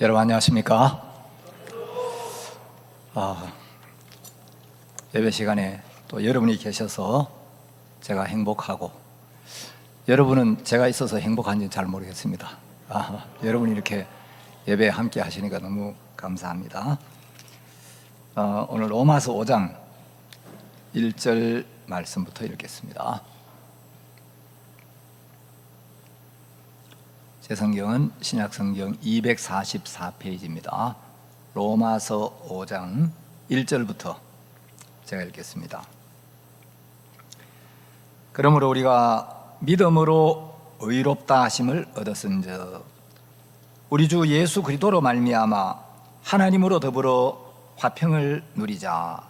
여러분 안녕하십니까? 예배 시간에 또 여러분이 계셔서 제가 행복하고, 여러분은 제가 있어서 행복한지는 잘 모르겠습니다. 여러분이 이렇게 예배에 함께 하시니까 너무 감사합니다. 오늘 로마서 5장 1절 말씀부터 읽겠습니다. 제 성경은 신약성경 244페이지입니다. 로마서 5장 1절부터 제가 읽겠습니다. 그러므로 우리가 믿음으로 의롭다 하심을 얻었은즉 우리 주 예수 그리스도로 말미암아 하나님으로 더불어 화평을 누리자.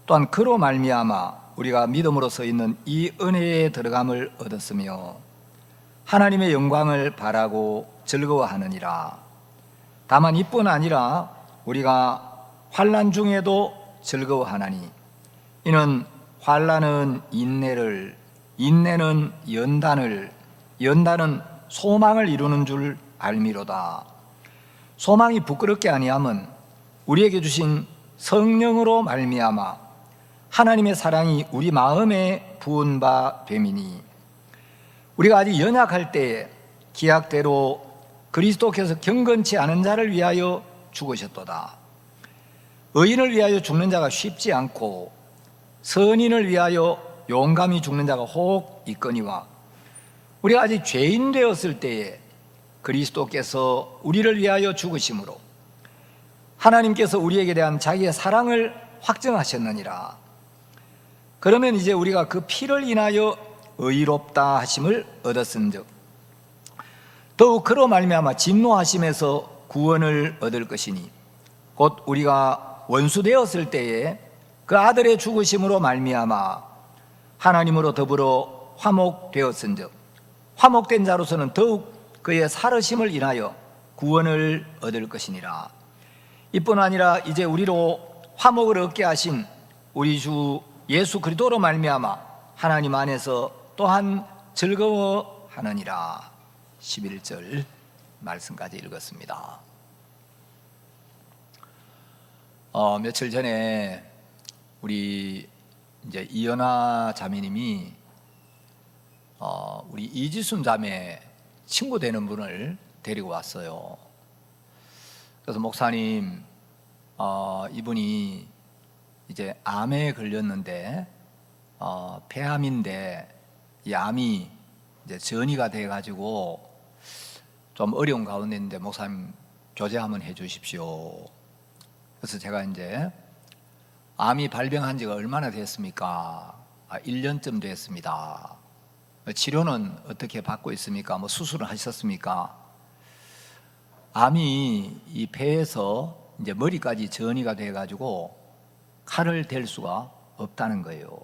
또한 그로 말미암아 우리가 믿음으로 서 있는 이 은혜에 들어감을 얻었으며 하나님의 영광을 바라고 즐거워하느니라. 다만 이뿐 아니라 우리가 환난 중에도 즐거워하나니 이는 환난은 인내를, 인내는 연단을, 연단은 소망을 이루는 줄 알미로다. 소망이 부끄럽게 아니함은 우리에게 주신 성령으로 말미암아 하나님의 사랑이 우리 마음에 부은 바 됨이니 우리가 아직 연약할 때에 기약대로 그리스도께서 경건치 않은 자를 위하여 죽으셨도다. 의인을 위하여 죽는 자가 쉽지 않고 선인을 위하여 용감히 죽는 자가 혹 있거니와 우리가 아직 죄인 되었을 때에 그리스도께서 우리를 위하여 죽으심으로 하나님께서 우리에게 대한 자기의 사랑을 확증하셨느니라. 그러면 이제 우리가 그 피를 인하여 의롭다 하심을 얻었은즉 더욱 그로 말미암아 진노하심에서 구원을 얻을 것이니 곧 우리가 원수 되었을 때에 그 아들의 죽으심으로 말미암아 하나님으로 더불어 화목되었은즉 화목된 자로서는 더욱 그의 살으심을 인하여 구원을 얻을 것이니라. 이뿐 아니라 이제 우리로 화목을 얻게 하신 우리 주 예수 그리스도로 말미암아 하나님 안에서 또한 즐거워하느니라. 11절 말씀까지 읽었습니다. 며칠 전에 우리 이제 이연아 자매님이 우리 이지순 자매 친구 되는 분을 데리고 왔어요. 그래서 목사님, 이분이 이제 암에 걸렸는데 폐암인데 이 암이 이제 전이가 돼가지고 좀 어려운 가운데 있는데 목사님 교제 한번 해주십시오. 그래서 제가 이제 암이 발병한 지가 얼마나 됐습니까? 1년쯤 됐습니다. 치료는 어떻게 받고 있습니까? 뭐 수술을 하셨습니까? 암이 이 폐에서 이제 머리까지 전이가 돼가지고 칼을 댈 수가 없다는 거예요.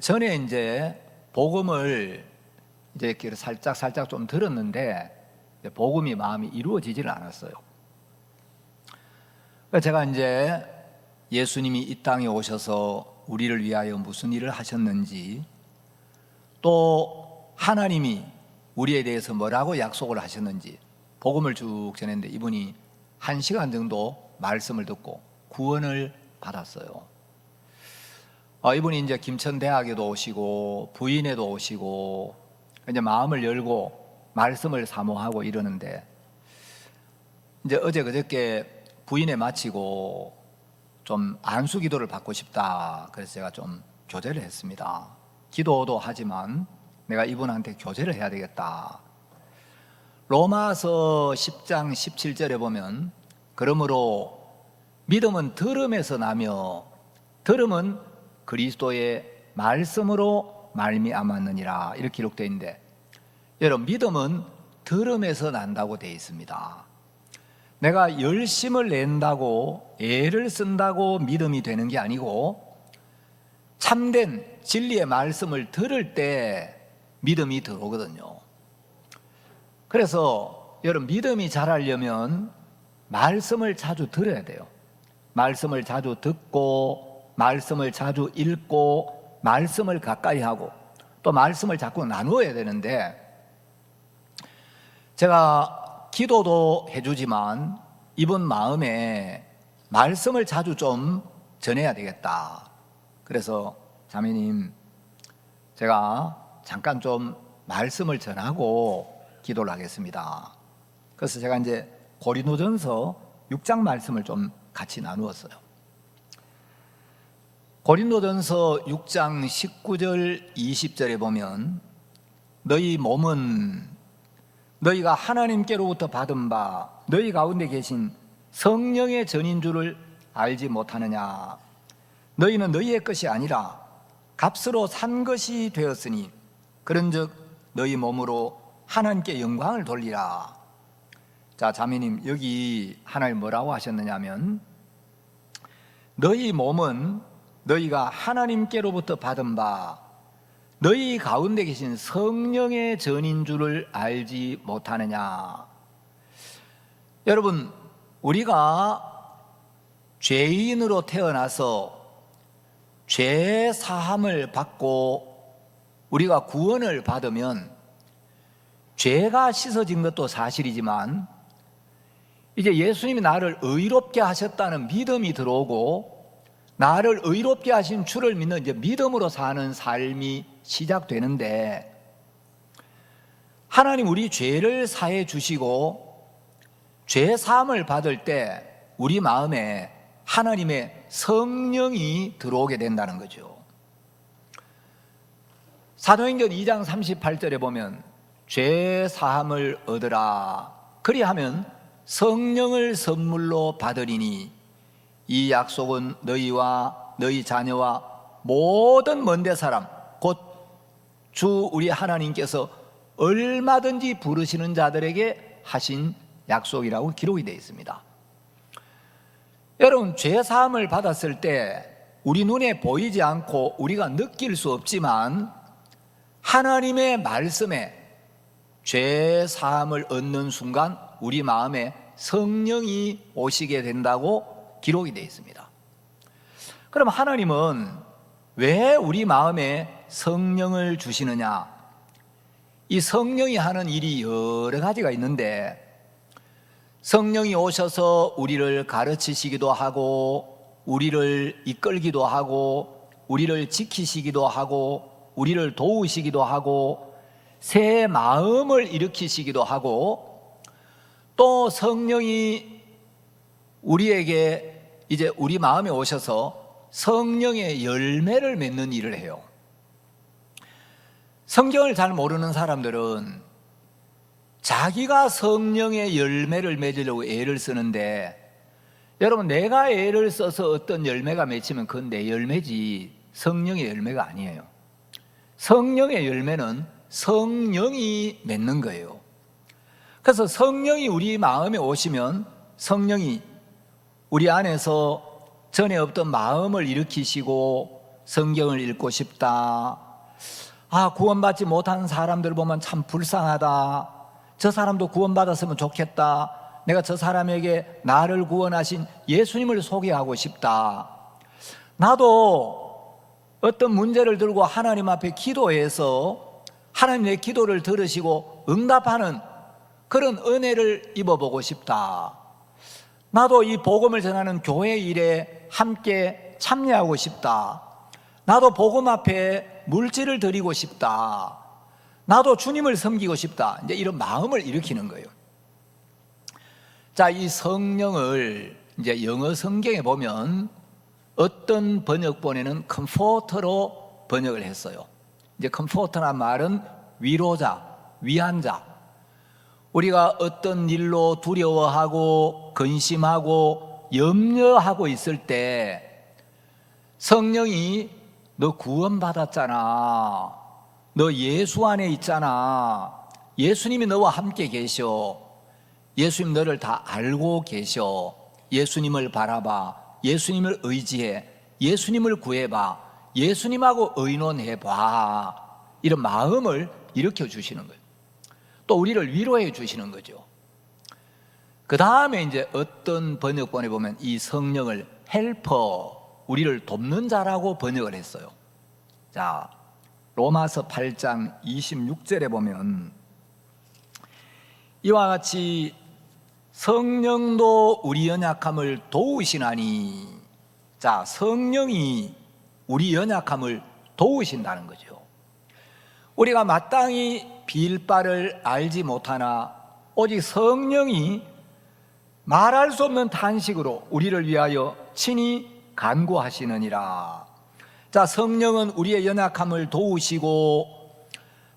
전에 이제 복음을 이제 이렇게 살짝 좀 들었는데 복음이 마음이 이루어지지를 않았어요. 제가 이제 예수님이 이 땅에 오셔서 우리를 위하여 무슨 일을 하셨는지 또 하나님이 우리에 대해서 뭐라고 약속을 하셨는지 복음을 쭉 전했는데 이분이 1시간 정도 말씀을 듣고 구원을 받았어요. 이분이 이제 김천대학에도 오시고 부인에도 오시고 이제 마음을 열고 말씀을 사모하고 이러는데 이제 어제 그저께 부인에 마치고 좀 안수 기도를 받고 싶다. 그래서 제가 좀 교제를 했습니다. 기도도 하지만 내가 이분한테 교제를 해야 되겠다. 로마서 10장 17절에 보면 그러므로 믿음은 들음에서 나며 들음은 그리스도의 말씀으로 말미암았느니라 이렇게 기록되어 있는데 여러분 믿음은 들음에서 난다고 되어 있습니다. 내가 열심을 낸다고 애를 쓴다고 믿음이 되는 게 아니고 참된 진리의 말씀을 들을 때 믿음이 들어오거든요. 그래서 여러분 믿음이 자라려면 말씀을 자주 들어야 돼요. 말씀을 자주 듣고 말씀을 자주 읽고 말씀을 가까이 하고 또 말씀을 자꾸 나누어야 되는데 제가 기도도 해주지만 이분 마음에 말씀을 자주 좀 전해야 되겠다. 그래서 자매님, 제가 잠깐 좀 말씀을 전하고 기도를 하겠습니다. 그래서 제가 이제 고린도전서 6장 말씀을 좀 같이 나누었어요. 고린도전서 6장 19절 20절에 보면 너희 몸은 너희가 하나님께로부터 받은 바 너희 가운데 계신 성령의 전인 줄을 알지 못하느냐. 너희는 너희의 것이 아니라 값으로 산 것이 되었으니 그런즉 너희 몸으로 하나님께 영광을 돌리라. 자, 자매님, 여기 하나님 뭐라고 하셨느냐면 너희 몸은 너희가 하나님께로부터 받은 바 너희 가운데 계신 성령의 전인 줄을 알지 못하느냐. 여러분, 우리가 죄인으로 태어나서 죄 사함을 받고 우리가 구원을 받으면 죄가 씻어진 것도 사실이지만 이제 예수님이 나를 의롭게 하셨다는 믿음이 들어오고 나를 의롭게 하신 주를 믿는 이제 믿음으로 사는 삶이 시작되는데, 하나님 우리 죄를 사해 주시고 죄 사함을 받을 때 우리 마음에 하나님의 성령이 들어오게 된다는 거죠. 사도행전 2장 38절에 보면 죄 사함을 얻으라 그리하면 성령을 선물로 받으리니 이 약속은 너희와 너희 자녀와 모든 먼데 사람 곧 주 우리 하나님께서 얼마든지 부르시는 자들에게 하신 약속이라고 기록이 되어 있습니다. 여러분, 죄 사함을 받았을 때 우리 눈에 보이지 않고 우리가 느낄 수 없지만 하나님의 말씀에 죄 사함을 얻는 순간 우리 마음에 성령이 오시게 된다고 기록이 되어 있습니다. 그럼 하나님은 왜 우리 마음에 성령을 주시느냐? 이 성령이 하는 일이 여러 가지가 있는데, 성령이 오셔서 우리를 가르치시기도 하고 우리를 이끌기도 하고 우리를 지키시기도 하고 우리를 도우시기도 하고 새 마음을 일으키시기도 하고, 또 성령이 우리에게 이제 우리 마음에 오셔서 성령의 열매를 맺는 일을 해요. 성경을 잘 모르는 사람들은 자기가 성령의 열매를 맺으려고 애를 쓰는데, 여러분, 내가 애를 써서 어떤 열매가 맺히면 그건 내 열매지 성령의 열매가 아니에요. 성령의 열매는 성령이 맺는 거예요. 그래서 성령이 우리 마음에 오시면 성령이 우리 안에서 전에 없던 마음을 일으키시고 성경을 읽고 싶다. 구원받지 못한 사람들 보면 참 불쌍하다. 저 사람도 구원받았으면 좋겠다. 내가 저 사람에게 나를 구원하신 예수님을 소개하고 싶다. 나도 어떤 문제를 들고 하나님 앞에 기도해서 하나님 내 기도를 들으시고 응답하는 그런 은혜를 입어보고 싶다. 나도 이 복음을 전하는 교회 일에 함께 참여하고 싶다. 나도 복음 앞에 물질을 드리고 싶다. 나도 주님을 섬기고 싶다. 이제 이런 마음을 일으키는 거예요. 자, 이 성령을 이제 영어 성경에 보면 어떤 번역본에는 컴포터로 번역을 했어요. 이제 컴포터란 말은 위로자, 위안자. 우리가 어떤 일로 두려워하고 근심하고 염려하고 있을 때 성령이 너 구원받았잖아. 너 예수 안에 있잖아. 예수님이 너와 함께 계셔. 예수님 너를 다 알고 계셔. 예수님을 바라봐. 예수님을 의지해. 예수님을 구해봐. 예수님하고 의논해봐. 이런 마음을 일으켜 주시는 거예요. 또 우리를 위로해 주시는 거죠. 그 다음에 이제 어떤 번역본에 보면 이 성령을 헬퍼, 우리를 돕는 자라고 번역을 했어요. 자, 로마서 8장 26절에 보면 이와 같이 성령도 우리 연약함을 도우시나니. 자, 성령이 우리 연약함을 도우신다는 거죠. 우리가 마땅히 빌 바를 알지 못하나 오직 성령이 말할 수 없는 탄식으로 우리를 위하여 친히 간구하시느니라. 자, 성령은 우리의 연약함을 도우시고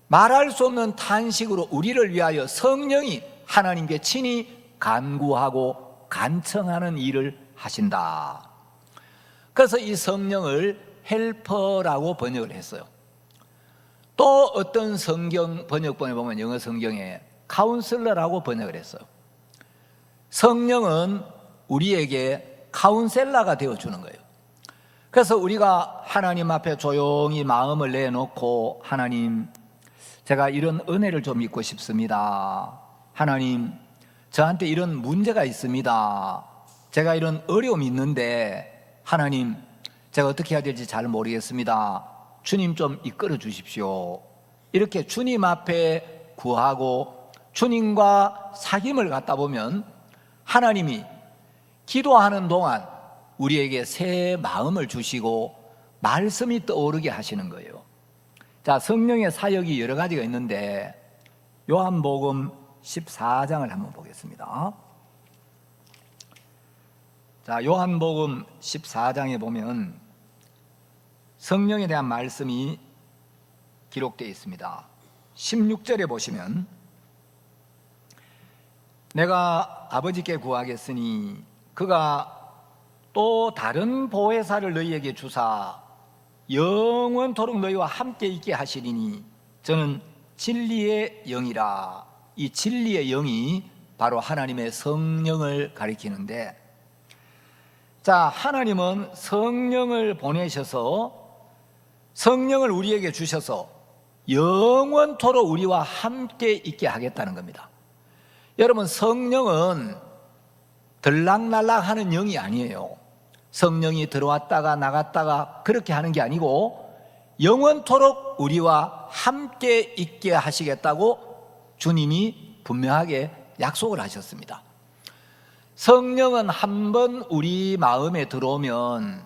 말할 수 없는 탄식으로 우리를 위하여 성령이 하나님께 친히 간구하고 간청하는 일을 하신다. 그래서 이 성령을 헬퍼라고 번역을 했어요. 또 어떤 성경 번역본에 보면 영어 성경에 카운슬러라고 번역을 했어요. 성령은 우리에게 카운셀러가 되어주는 거예요. 그래서 우리가 하나님 앞에 조용히 마음을 내놓고, 하나님, 제가 이런 은혜를 좀 입고 싶습니다. 하나님, 저한테 이런 문제가 있습니다. 제가 이런 어려움이 있는데 하나님, 제가 어떻게 해야 될지 잘 모르겠습니다. 주님 좀 이끌어 주십시오. 이렇게 주님 앞에 구하고 주님과 사귐을 갖다 보면 하나님이 기도하는 동안 우리에게 새 마음을 주시고 말씀이 떠오르게 하시는 거예요. 자, 성령의 사역이 여러 가지가 있는데 요한복음 14장을 한번 보겠습니다. 자, 요한복음 14장에 보면 성령에 대한 말씀이 기록되어 있습니다. 16절에 보시면 내가 아버지께 구하겠으니 그가 또 다른 보혜사를 너희에게 주사 영원토록 너희와 함께 있게 하시리니 저는 진리의 영이라. 이 진리의 영이 바로 하나님의 성령을 가리키는데, 자, 하나님은 성령을 보내셔서 성령을 우리에게 주셔서 영원토록 우리와 함께 있게 하겠다는 겁니다. 여러분, 성령은 들락날락 하는 영이 아니에요. 성령이 들어왔다가 나갔다가 그렇게 하는 게 아니고 영원토록 우리와 함께 있게 하시겠다고 주님이 분명하게 약속을 하셨습니다. 성령은 한번 우리 마음에 들어오면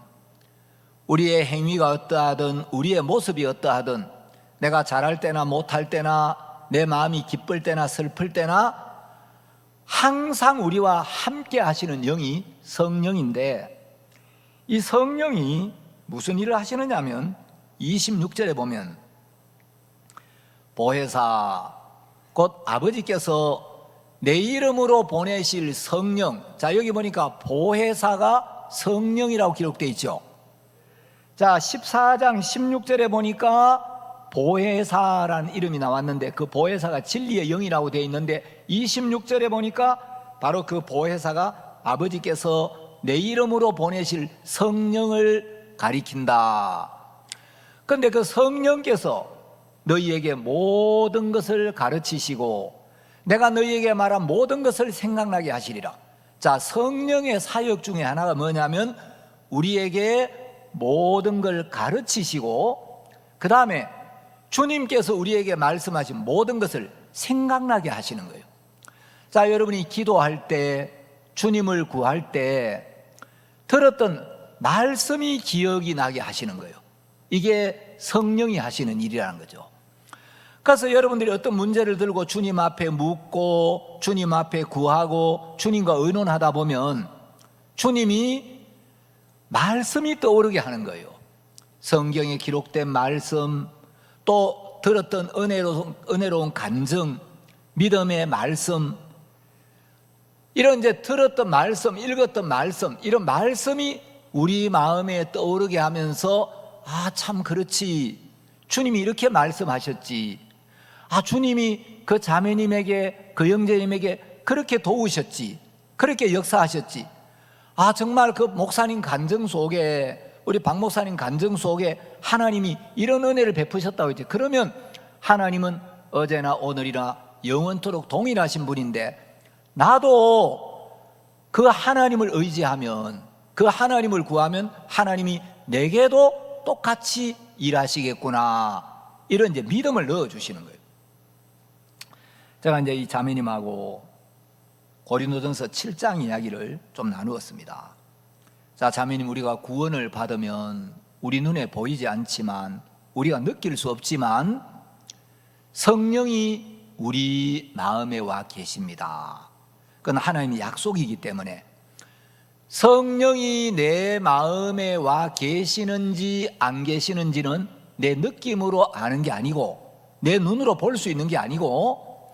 우리의 행위가 어떠하든 우리의 모습이 어떠하든 내가 잘할 때나 못할 때나 내 마음이 기쁠 때나 슬플 때나 항상 우리와 함께 하시는 영이 성령인데, 이 성령이 무슨 일을 하시느냐 하면 26절에 보면 보혜사 곧 아버지께서 내 이름으로 보내실 성령. 자, 여기 보니까 보혜사가 성령이라고 기록되어 있죠. 자, 14장 16절에 보니까 보혜사라는 이름이 나왔는데 그 보혜사가 진리의 영이라고 되어 있는데 26절에 보니까 바로 그 보혜사가 아버지께서 내 이름으로 보내실 성령을 가리킨다. 그런데 그 성령께서 너희에게 모든 것을 가르치시고 내가 너희에게 말한 모든 것을 생각나게 하시리라. 자, 성령의 사역 중에 하나가 뭐냐면 우리에게 모든 걸 가르치시고 그 다음에 주님께서 우리에게 말씀하신 모든 것을 생각나게 하시는 거예요. 자, 여러분이 기도할 때, 주님을 구할 때 들었던 말씀이 기억이 나게 하시는 거예요. 이게 성령이 하시는 일이라는 거죠. 그래서 여러분들이 어떤 문제를 들고 주님 앞에 묻고 주님 앞에 구하고 주님과 의논하다 보면 주님이 말씀이 떠오르게 하는 거예요. 성경에 기록된 말씀, 또 들었던 은혜로운 간증, 믿음의 말씀, 이런 이제 들었던 말씀, 읽었던 말씀, 이런 말씀이 우리 마음에 떠오르게 하면서 아, 참 그렇지. 주님이 이렇게 말씀하셨지. 아, 주님이 그 자매님에게, 그 형제님에게 그렇게 도우셨지. 그렇게 역사하셨지. 아, 정말 그 목사님 간증 속에, 우리 박 목사님 간증 속에 하나님이 이런 은혜를 베푸셨다고 했지. 그러면 하나님은 어제나 오늘이나 영원토록 동일하신 분인데 나도 그 하나님을 의지하면, 그 하나님을 구하면 하나님이 내게도 똑같이 일하시겠구나. 이런 이제 믿음을 넣어주시는 거예요. 제가 이제 이 자매님하고 고린도전서 7장 이야기를 좀 나누었습니다. 자, 자매님, 우리가 구원을 받으면 우리 눈에 보이지 않지만, 우리가 느낄 수 없지만 성령이 우리 마음에 와 계십니다. 그건 하나님의 약속이기 때문에 성령이 내 마음에 와 계시는지 안 계시는지는 내 느낌으로 아는 게 아니고, 내 눈으로 볼 수 있는 게 아니고,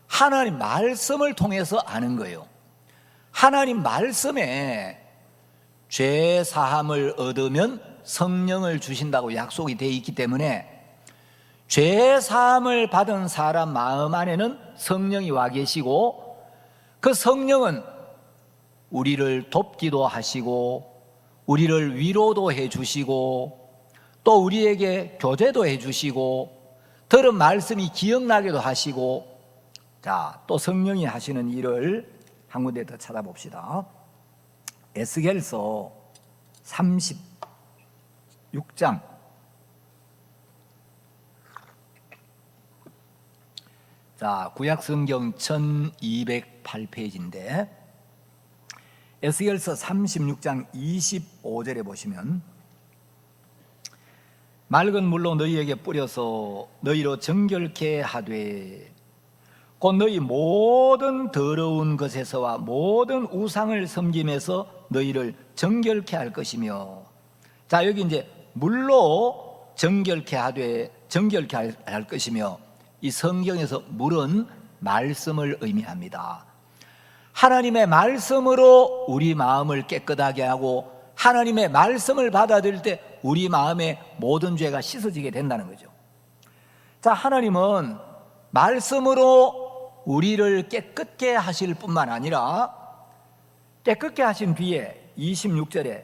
하나님 말씀을 통해서 아는 거예요. 하나님 말씀에 죄 사함을 얻으면 성령을 주신다고 약속이 되어 있기 때문에, 죄 사함을 받은 사람 마음 안에는 성령이 와 계시고, 그 성령은 우리를 돕기도 하시고, 우리를 위로도 해 주시고, 또 우리에게 교제도 해 주시고, 들은 말씀이 기억나게도 하시고. 자, 또 성령이 하시는 일을 한 군데 더 찾아봅시다. 에스겔서 36장 자, 구약성경 1208페이지인데 에스겔서 36장 25절에 보시면, 맑은 물로 너희에게 뿌려서 너희로 정결케 하되 곧 너희 모든 더러운 것에서와 모든 우상을 섬김에서 너희를 정결케 할 것이며. 자, 여기 이제 물로 정결케 하되 정결케 할 것이며, 이 성경에서 물은 말씀을 의미합니다. 하나님의 말씀으로 우리 마음을 깨끗하게 하고, 하나님의 말씀을 받아들일 때 우리 마음의 모든 죄가 씻어지게 된다는 거죠. 자, 하나님은 말씀으로 우리를 깨끗게 하실 뿐만 아니라, 깨끗게 하신 뒤에 26절에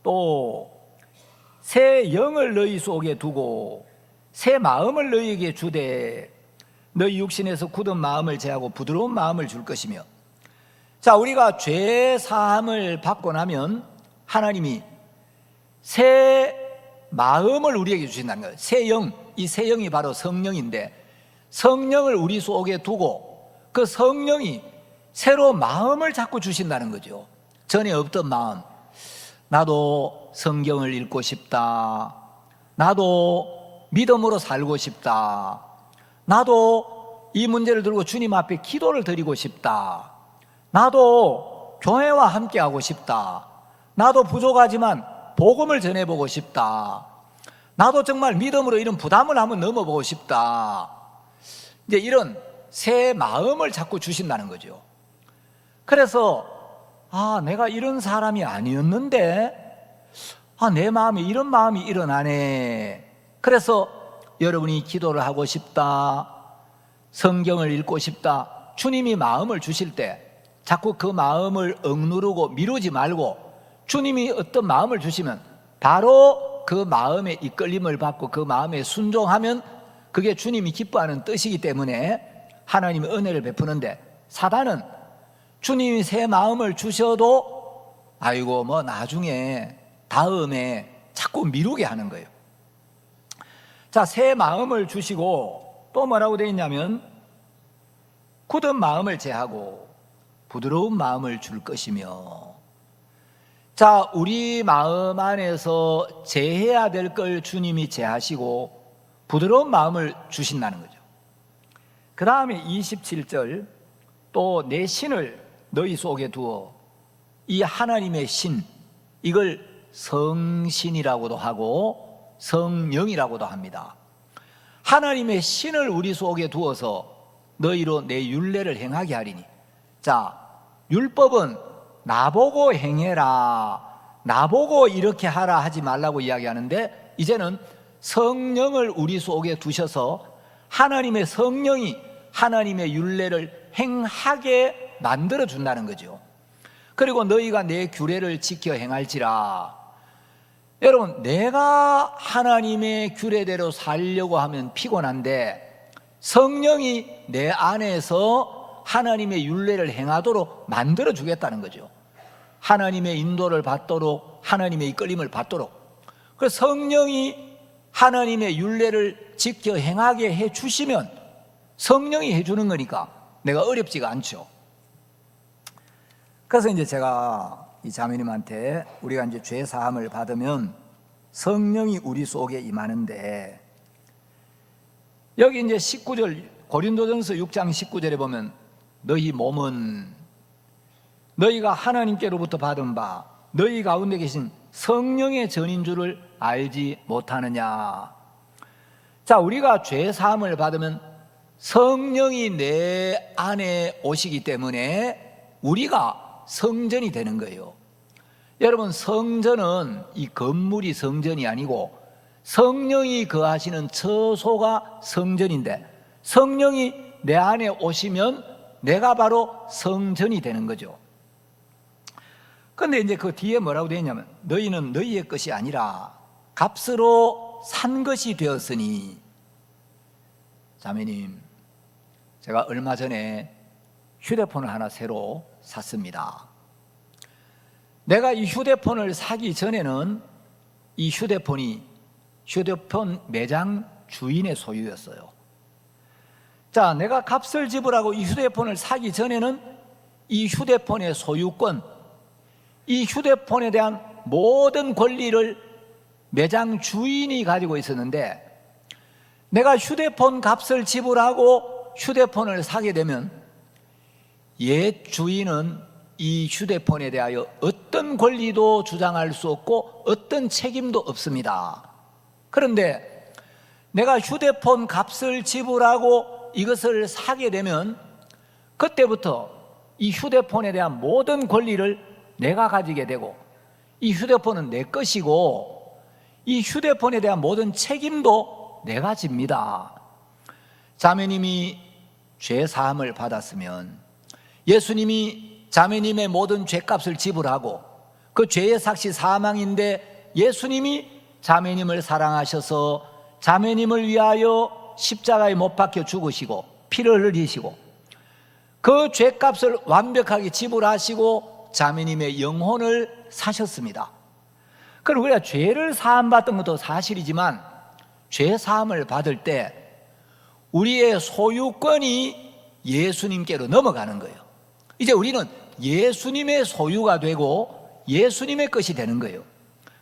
또 새 영을 너희 속에 두고 새 마음을 너희에게 주되 너희 육신에서 굳은 마음을 제하고 부드러운 마음을 줄 것이며. 자, 우리가 죄 사함을 받고 나면 하나님이 새 마음을 우리에게 주신다는 거예요. 새 영, 이 새 영이 바로 성령인데, 성령을 우리 속에 두고 그 성령이 새로 마음을 자꾸 주신다는 거죠. 전에 없던 마음, 나도 성경을 읽고 싶다, 나도 믿음으로 살고 싶다, 나도 이 문제를 들고 주님 앞에 기도를 드리고 싶다, 나도 교회와 함께하고 싶다, 나도 부족하지만 복음을 전해보고 싶다, 나도 정말 믿음으로 이런 부담을 한번 넘어보고 싶다. 이제 이런 새 마음을 자꾸 주신다는 거죠. 그래서 내가 이런 사람이 아니었는데 내 마음에 이런 마음이 일어나네. 그래서 여러분이 기도를 하고 싶다, 성경을 읽고 싶다, 주님이 마음을 주실 때 자꾸 그 마음을 억누르고 미루지 말고, 주님이 어떤 마음을 주시면 바로 그 마음의 이끌림을 받고 그 마음에 순종하면 그게 주님이 기뻐하는 뜻이기 때문에 하나님의 은혜를 베푸는데, 사단은 주님이 새 마음을 주셔도 아이고 뭐 나중에 다음에 자꾸 미루게 하는 거예요. 자, 새 마음을 주시고 또 뭐라고 되어 있냐면, 굳은 마음을 제하고 부드러운 마음을 줄 것이며. 자, 우리 마음 안에서 제해야 될 걸 주님이 제하시고 부드러운 마음을 주신다는 거죠. 그 다음에 27절, 또 내 신을 너희 속에 두어. 이 하나님의 신, 이걸 성신이라고도 하고 성령이라고도 합니다. 하나님의 신을 우리 속에 두어서 너희로 내 율례를 행하게 하리니. 자, 율법은 나보고 행해라, 나보고 이렇게 하라 하지 말라고 이야기하는데, 이제는 성령을 우리 속에 두셔서 하나님의 성령이 하나님의 율례를 행하게 만들어 준다는 거죠. 그리고 너희가 내 규례를 지켜 행할지라. 여러분, 내가 하나님의 규례대로 살려고 하면 피곤한데, 성령이 내 안에서 하나님의 율례를 행하도록 만들어 주겠다는 거죠. 하나님의 인도를 받도록, 하나님의 이끌림을 받도록. 그래서 성령이 하나님의 율례를 지켜 행하게 해 주시면 성령이 해 주는 거니까 내가 어렵지가 않죠. 그래서 이제 제가 이 자매님한테 우리가 이제 죄 사함을 받으면 성령이 우리 속에 임하는데, 여기 이제 19절 고린도전서 6장 19절에 보면 너희 몸은 너희가 하나님께로부터 받은 바 너희 가운데 계신 성령의 전인 줄을 알지 못하느냐. 자, 우리가 죄 사함을 받으면 성령이 내 안에 오시기 때문에 우리가 성전이 되는 거예요. 여러분, 성전은 이 건물이 성전이 아니고 성령이 거하시는 처소가 성전인데, 성령이 내 안에 오시면 내가 바로 성전이 되는 거죠. 그런데 이제 그 뒤에 뭐라고 되어 있냐면 너희는 너희의 것이 아니라 값으로 산 것이 되었으니. 자매님, 제가 얼마 전에 휴대폰을 하나 새로 샀습니다. 내가 이 휴대폰을 사기 전에는 이 휴대폰이 휴대폰 매장 주인의 소유였어요. 자, 내가 값을 지불하고 이 휴대폰을 사기 전에는 이 휴대폰의 소유권, 이 휴대폰에 대한 모든 권리를 매장 주인이 가지고 있었는데, 내가 휴대폰 값을 지불하고 휴대폰을 사게 되면 옛 주인은 이 휴대폰에 대하여 어떤 권리도 주장할 수 없고 어떤 책임도 없습니다. 그런데 내가 휴대폰 값을 지불하고 이것을 사게 되면 그때부터 이 휴대폰에 대한 모든 권리를 내가 가지게 되고, 이 휴대폰은 내 것이고 이 휴대폰에 대한 모든 책임도 내가 집니다. 자매님이 죄 사함을 받았으면 예수님이 자매님의 모든 죄값을 지불하고, 그 죄의 삭시 사망인데 예수님이 자매님을 사랑하셔서 자매님을 위하여 십자가에 못 박혀 죽으시고 피를 흘리시고 그 죄값을 완벽하게 지불하시고 자매님의 영혼을 사셨습니다. 그럼 우리가 죄를 사함받던 것도 사실이지만 죄 사함을 받을 때 우리의 소유권이 예수님께로 넘어가는 거예요. 이제 우리는 예수님의 소유가 되고 예수님의 것이 되는 거예요.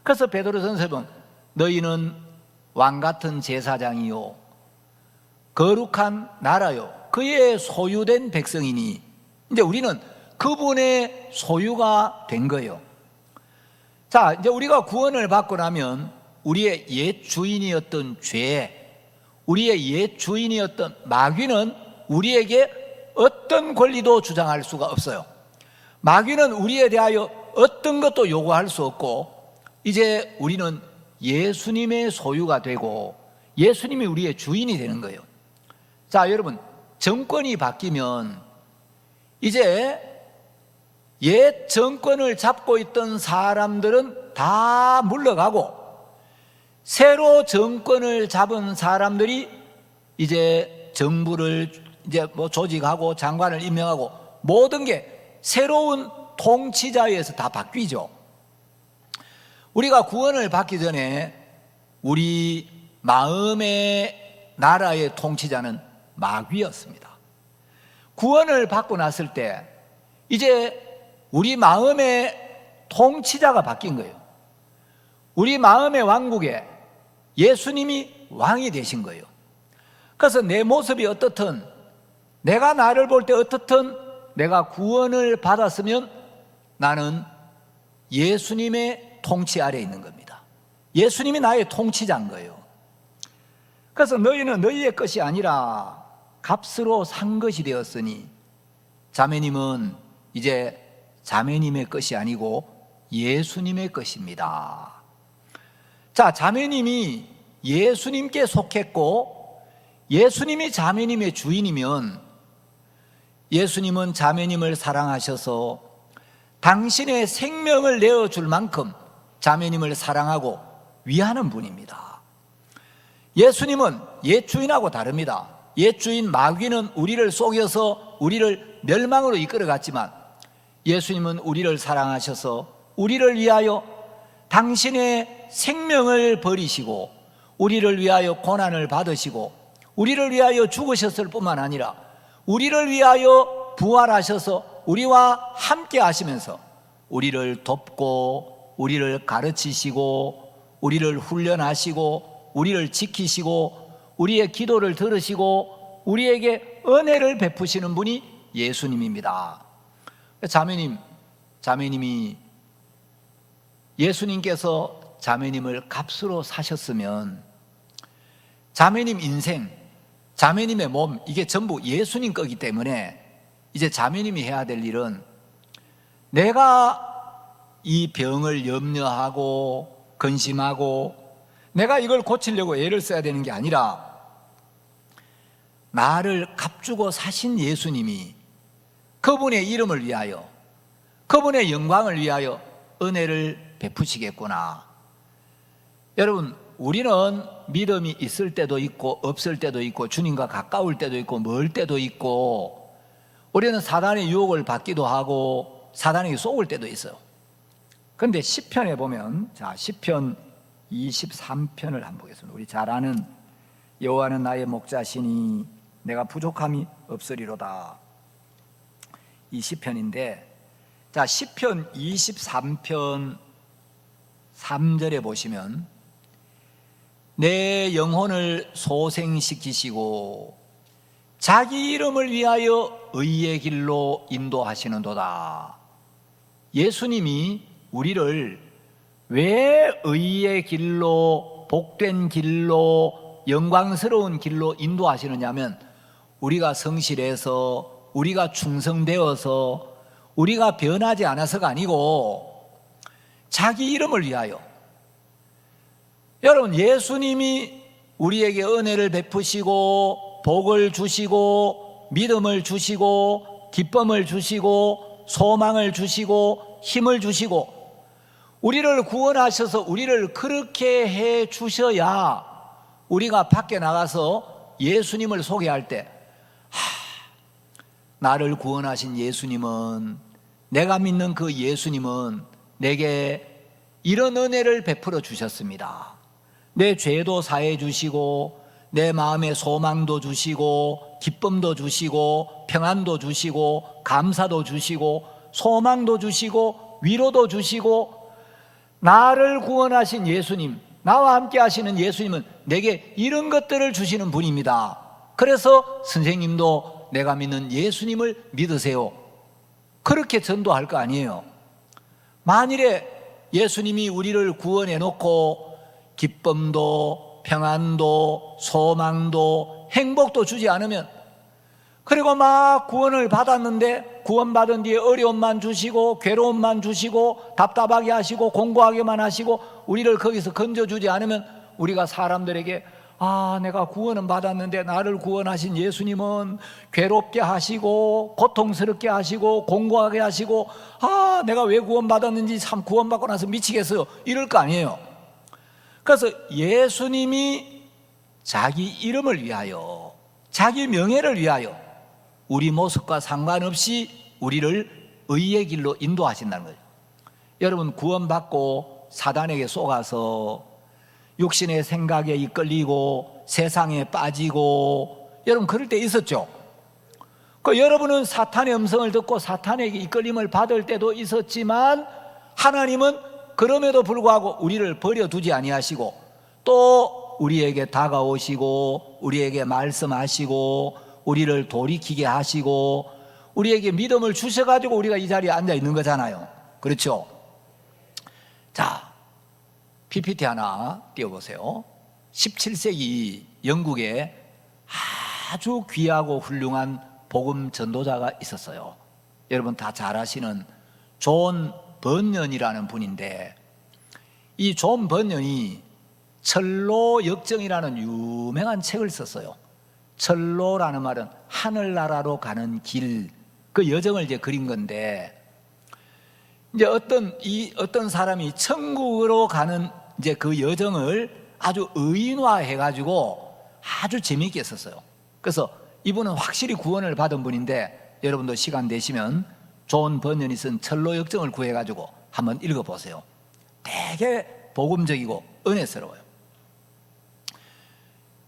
그래서 베드로전서에 보면 너희는 왕같은 제사장이요 거룩한 나라요 그의 소유된 백성이니, 이제 우리는 그분의 소유가 된 거예요. 자, 이제 우리가 구원을 받고 나면 우리의 옛 주인이었던 죄, 우리의 옛 주인이었던 마귀는 우리에게 어떤 권리도 주장할 수가 없어요. 마귀는 우리에 대하여 어떤 것도 요구할 수 없고, 이제 우리는 예수님의 소유가 되고 예수님이 우리의 주인이 되는 거예요. 자, 여러분, 정권이 바뀌면 이제 옛 정권을 잡고 있던 사람들은 다 물러가고 새로 정권을 잡은 사람들이 이제 정부를 이제 조직하고 장관을 임명하고 모든 게 새로운 통치자에 의해서 다 바뀌죠. 우리가 구원을 받기 전에 우리 마음의 나라의 통치자는 마귀였습니다. 구원을 받고 났을 때 이제 우리 마음의 통치자가 바뀐 거예요. 우리 마음의 왕국에 예수님이 왕이 되신 거예요. 그래서 내 모습이 어떻든, 내가 나를 볼 때 어떻든, 내가 구원을 받았으면 나는 예수님의 통치 아래에 있는 겁니다. 예수님이 나의 통치자인 거예요. 그래서 너희는 너희의 것이 아니라 값으로 산 것이 되었으니, 자매님은 이제 자매님의 것이 아니고 예수님의 것입니다. 자, 자매님이 예수님께 속했고 예수님이 자매님의 주인이면 예수님은 자매님을 사랑하셔서 당신의 생명을 내어줄 만큼 자매님을 사랑하고 위하는 분입니다. 예수님은 옛 주인하고 다릅니다. 옛 주인 마귀는 우리를 속여서 우리를 멸망으로 이끌어갔지만 예수님은 우리를 사랑하셔서 우리를 위하여 당신의 생명을 버리시고 우리를 위하여 고난을 받으시고 우리를 위하여 죽으셨을 뿐만 아니라 우리를 위하여 부활하셔서 우리와 함께 하시면서 우리를 돕고 우리를 가르치시고 우리를 훈련하시고 우리를 지키시고 우리의 기도를 들으시고 우리에게 은혜를 베푸시는 분이 예수님입니다. 자매님이 예수님께서 자매님을 값으로 사셨으면 자매님 인생, 자매님의 몸, 이게 전부 예수님 거기 때문에 이제 자매님이 해야 될 일은 내가 이 병을 염려하고 근심하고 내가 이걸 고치려고 애를 써야 되는 게 아니라 나를 값주고 사신 예수님이 그분의 이름을 위하여 그분의 영광을 위하여 은혜를 베푸시겠구나. 여러분, 우리는 믿음이 있을 때도 있고 없을 때도 있고 주님과 가까울 때도 있고 멀 때도 있고 우리는 사단의 유혹을 받기도 하고 사단에게 쏘을 때도 있어요. 그런데 시편에 보면, 자, 시편 23편을 한번 보겠습니다. 우리 잘 아는 여호와는 나의 목자시니 내가 부족함이 없으리로다. 이 시편인데, 자, 시편 23편 3절에 보시면 내 영혼을 소생시키시고 자기 이름을 위하여 의의 길로 인도하시는도다. 예수님이 우리를 왜 의의 길로, 복된 길로, 영광스러운 길로 인도하시느냐면 우리가 성실해서, 우리가 충성되어서, 우리가 변하지 않아서가 아니고 자기 이름을 위하여. 여러분, 예수님이 우리에게 은혜를 베푸시고 복을 주시고 믿음을 주시고 기쁨을 주시고 소망을 주시고 힘을 주시고 우리를 구원하셔서 우리를 그렇게 해 주셔야 우리가 밖에 나가서 예수님을 소개할 때 나를 구원하신 예수님은, 내가 믿는 그 예수님은 내게 이런 은혜를 베풀어 주셨습니다. 내 죄도 사해 주시고 내 마음의 소망도 주시고 기쁨도 주시고 평안도 주시고 감사도 주시고 소망도 주시고 위로도 주시고 나를 구원하신 예수님, 나와 함께 하시는 예수님은 내게 이런 것들을 주시는 분입니다. 그래서 선생님도 내가 믿는 예수님을 믿으세요, 그렇게 전도할 거 아니에요. 만일에 예수님이 우리를 구원해 놓고 기쁨도 평안도 소망도 행복도 주지 않으면, 그리고 막 구원을 받았는데 구원받은 뒤에 어려움만 주시고 괴로움만 주시고 답답하게 하시고 공고하게만 하시고 우리를 거기서 건져주지 않으면 우리가 사람들에게 내가 구원은 받았는데 나를 구원하신 예수님은 괴롭게 하시고 고통스럽게 하시고 공고하게 하시고 내가 왜 구원받았는지 참 구원받고 나서 미치겠어요, 이럴 거 아니에요. 그래서 예수님이 자기 이름을 위하여, 자기 명예를 위하여 우리 모습과 상관없이 우리를 의의 길로 인도하신다는 거예요. 여러분, 구원받고 사단에게 속아서 육신의 생각에 이끌리고 세상에 빠지고 여러분 그럴 때 있었죠. 여러분은 사탄의 음성을 듣고 사탄에게 이끌림을 받을 때도 있었지만 하나님은 그럼에도 불구하고 우리를 버려두지 아니하시고 또 우리에게 다가오시고 우리에게 말씀하시고 우리를 돌이키게 하시고 우리에게 믿음을 주셔가지고 우리가 이 자리에 앉아 있는 거잖아요. 그렇죠? 자, PPT 하나 띄워보세요. 17세기 영국에 아주 귀하고 훌륭한 복음 전도자가 있었어요. 여러분 다 잘 아시는 존 번연이라는 분인데, 이 존 번연이 철로 역정이라는 유명한 책을 썼어요. 철로라는 말은 하늘나라로 가는 길, 그 여정을 이제 그린 건데, 이제 어떤 사람이 천국으로 가는 이제 그 여정을 아주 의인화해 가지고 아주 재미있게 썼어요. 그래서 이분은 확실히 구원을 받은 분인데 여러분도 시간 되시면 존 번연이 쓴 철로 역정을 구해 가지고 한번 읽어 보세요. 되게 복음적이고 은혜스러워요.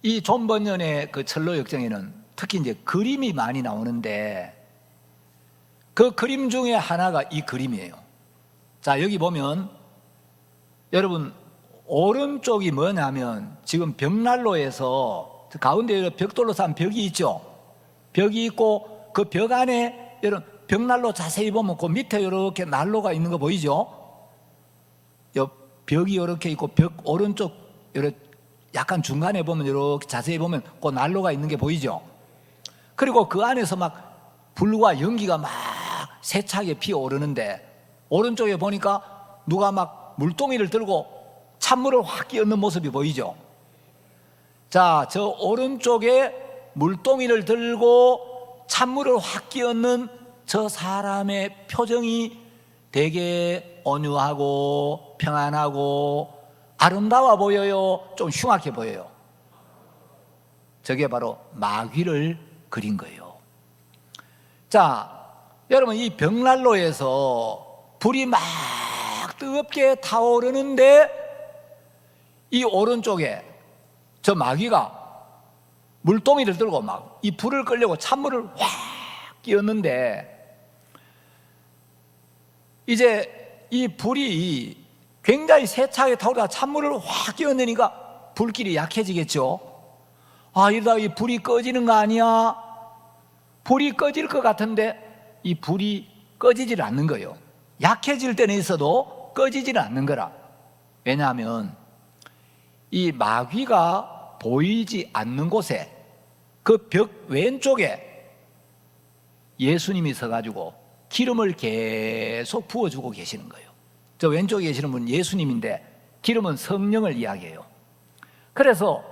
이 존 번연의 그 철로 역정에는 특히 이제 그림이 많이 나오는데, 그 그림 중에 하나가 이 그림이에요. 자, 여기 보면 여러분 오른쪽이 뭐냐면 지금 벽난로에서 가운데 벽돌로 쌓은 벽이 있죠. 벽이 있고 그 벽 안에 여러분 벽난로 자세히 보면 그 밑에 이렇게 난로가 있는 거 보이죠? 벽이 이렇게 있고 벽 오른쪽 이렇게 약간 중간에 보면 이렇게 자세히 보면 그 난로가 있는 게 보이죠? 그리고 그 안에서 막 불과 연기가 막 세차게 피어오르는데 오른쪽에 보니까 누가 막 물동이를 들고 찬물을 확 끼얹는 모습이 보이죠? 자, 저 오른쪽에 물동이를 들고 찬물을 확 끼얹는 저 사람의 표정이 되게 온유하고 평안하고 아름다워 보여요? 좀 흉악해 보여요? 저게 바로 마귀를 그린 거예요. 자, 여러분 이 벽난로에서 불이 막 뜨겁게 타오르는데 이 오른쪽에 저 마귀가 물동이를 들고 막 이 불을 끌려고 찬물을 확 끼얹는데 이제 이 불이 굉장히 세차게 타오르다 찬물을 확 끼얹으니까 불길이 약해지겠죠. 아, 이러다가 이 불이 꺼지는 거 아니야? 불이 꺼질 것 같은데 이 불이 꺼지질 않는 거예요. 약해질 때는 있어도 꺼지질 않는 거라. 왜냐하면 이 마귀가 보이지 않는 곳에 그 벽 왼쪽에 예수님이 서가지고 기름을 계속 부어주고 계시는 거예요. 저 왼쪽에 계시는 분은 예수님인데 기름은 성령을 이야기해요. 그래서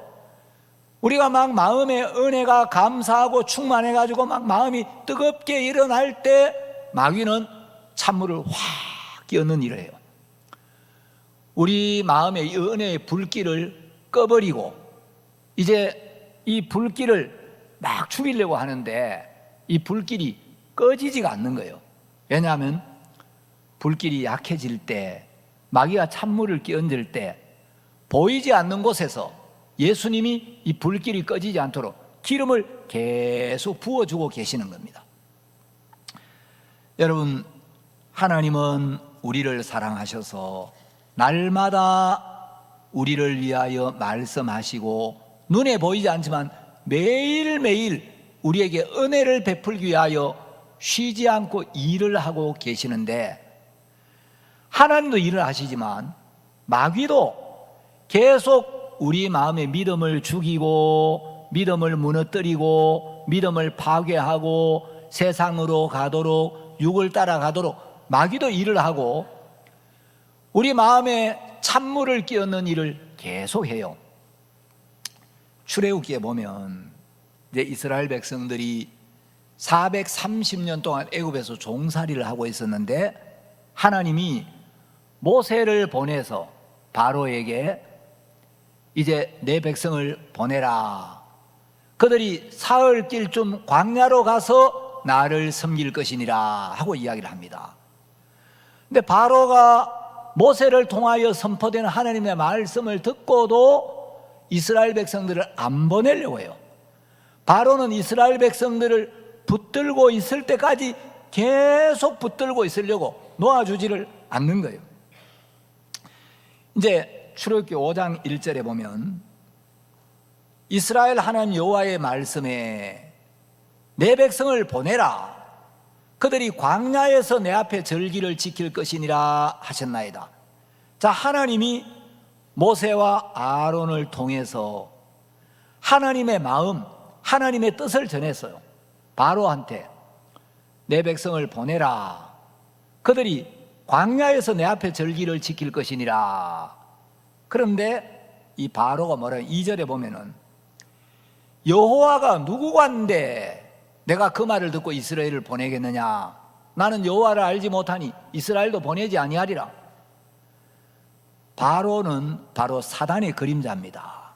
우리가 막 마음의 은혜가 감사하고 충만해가지고 막 마음이 뜨겁게 일어날 때 마귀는 찬물을 확 끼얹는 일을 해요. 우리 마음의 은혜의 불길을 꺼버리고 이제 이 불길을 막 죽이려고 하는데 이 불길이 꺼지지가 않는 거예요. 왜냐하면 불길이 약해질 때 마귀가 찬물을 끼얹을 때 보이지 않는 곳에서 예수님이 이 불길이 꺼지지 않도록 기름을 계속 부어주고 계시는 겁니다. 여러분, 하나님은 우리를 사랑하셔서 날마다 우리를 위하여 말씀하시고 눈에 보이지 않지만 매일매일 우리에게 은혜를 베풀기 위하여 쉬지 않고 일을 하고 계시는데 하나님도 일을 하시지만 마귀도 계속 우리 마음의 믿음을 죽이고 믿음을 무너뜨리고 믿음을 파괴하고 세상으로 가도록 육을 따라가도록 마귀도 일을 하고 우리 마음에 찬물을 끼얹는 일을 계속해요. 출애굽기에 보면 이제 이스라엘 백성들이 430년 동안 애굽에서 종살이를 하고 있었는데 하나님이 모세를 보내서 바로에게 이제 내 백성을 보내라. 그들이 사흘길쯤 광야로 가서 나를 섬길 것이니라 하고 이야기를 합니다. 근데 바로가 모세를 통하여 선포되는 하나님의 말씀을 듣고도 이스라엘 백성들을 안 보내려고 해요. 바로는 이스라엘 백성들을 붙들고 있을 때까지 계속 붙들고 있으려고 놓아주지를 않는 거예요. 이제 출애굽기 5장 1절에 보면 이스라엘 하나님 여호와의 말씀에 내 백성을 보내라. 그들이 광야에서 내 앞에 절기를 지킬 것이니라 하셨나이다. 자, 하나님이 모세와 아론을 통해서 하나님의 마음, 하나님의 뜻을 전했어요. 바로한테 내 백성을 보내라. 그들이 광야에서 내 앞에 절기를 지킬 것이니라. 그런데 이 바로가 뭐라고 2절에 보면은 여호와가 누구간데 내가 그 말을 듣고 이스라엘을 보내겠느냐. 나는 여호와를 알지 못하니 이스라엘도 보내지 아니하리라. 바로는 바로 사단의 그림자입니다.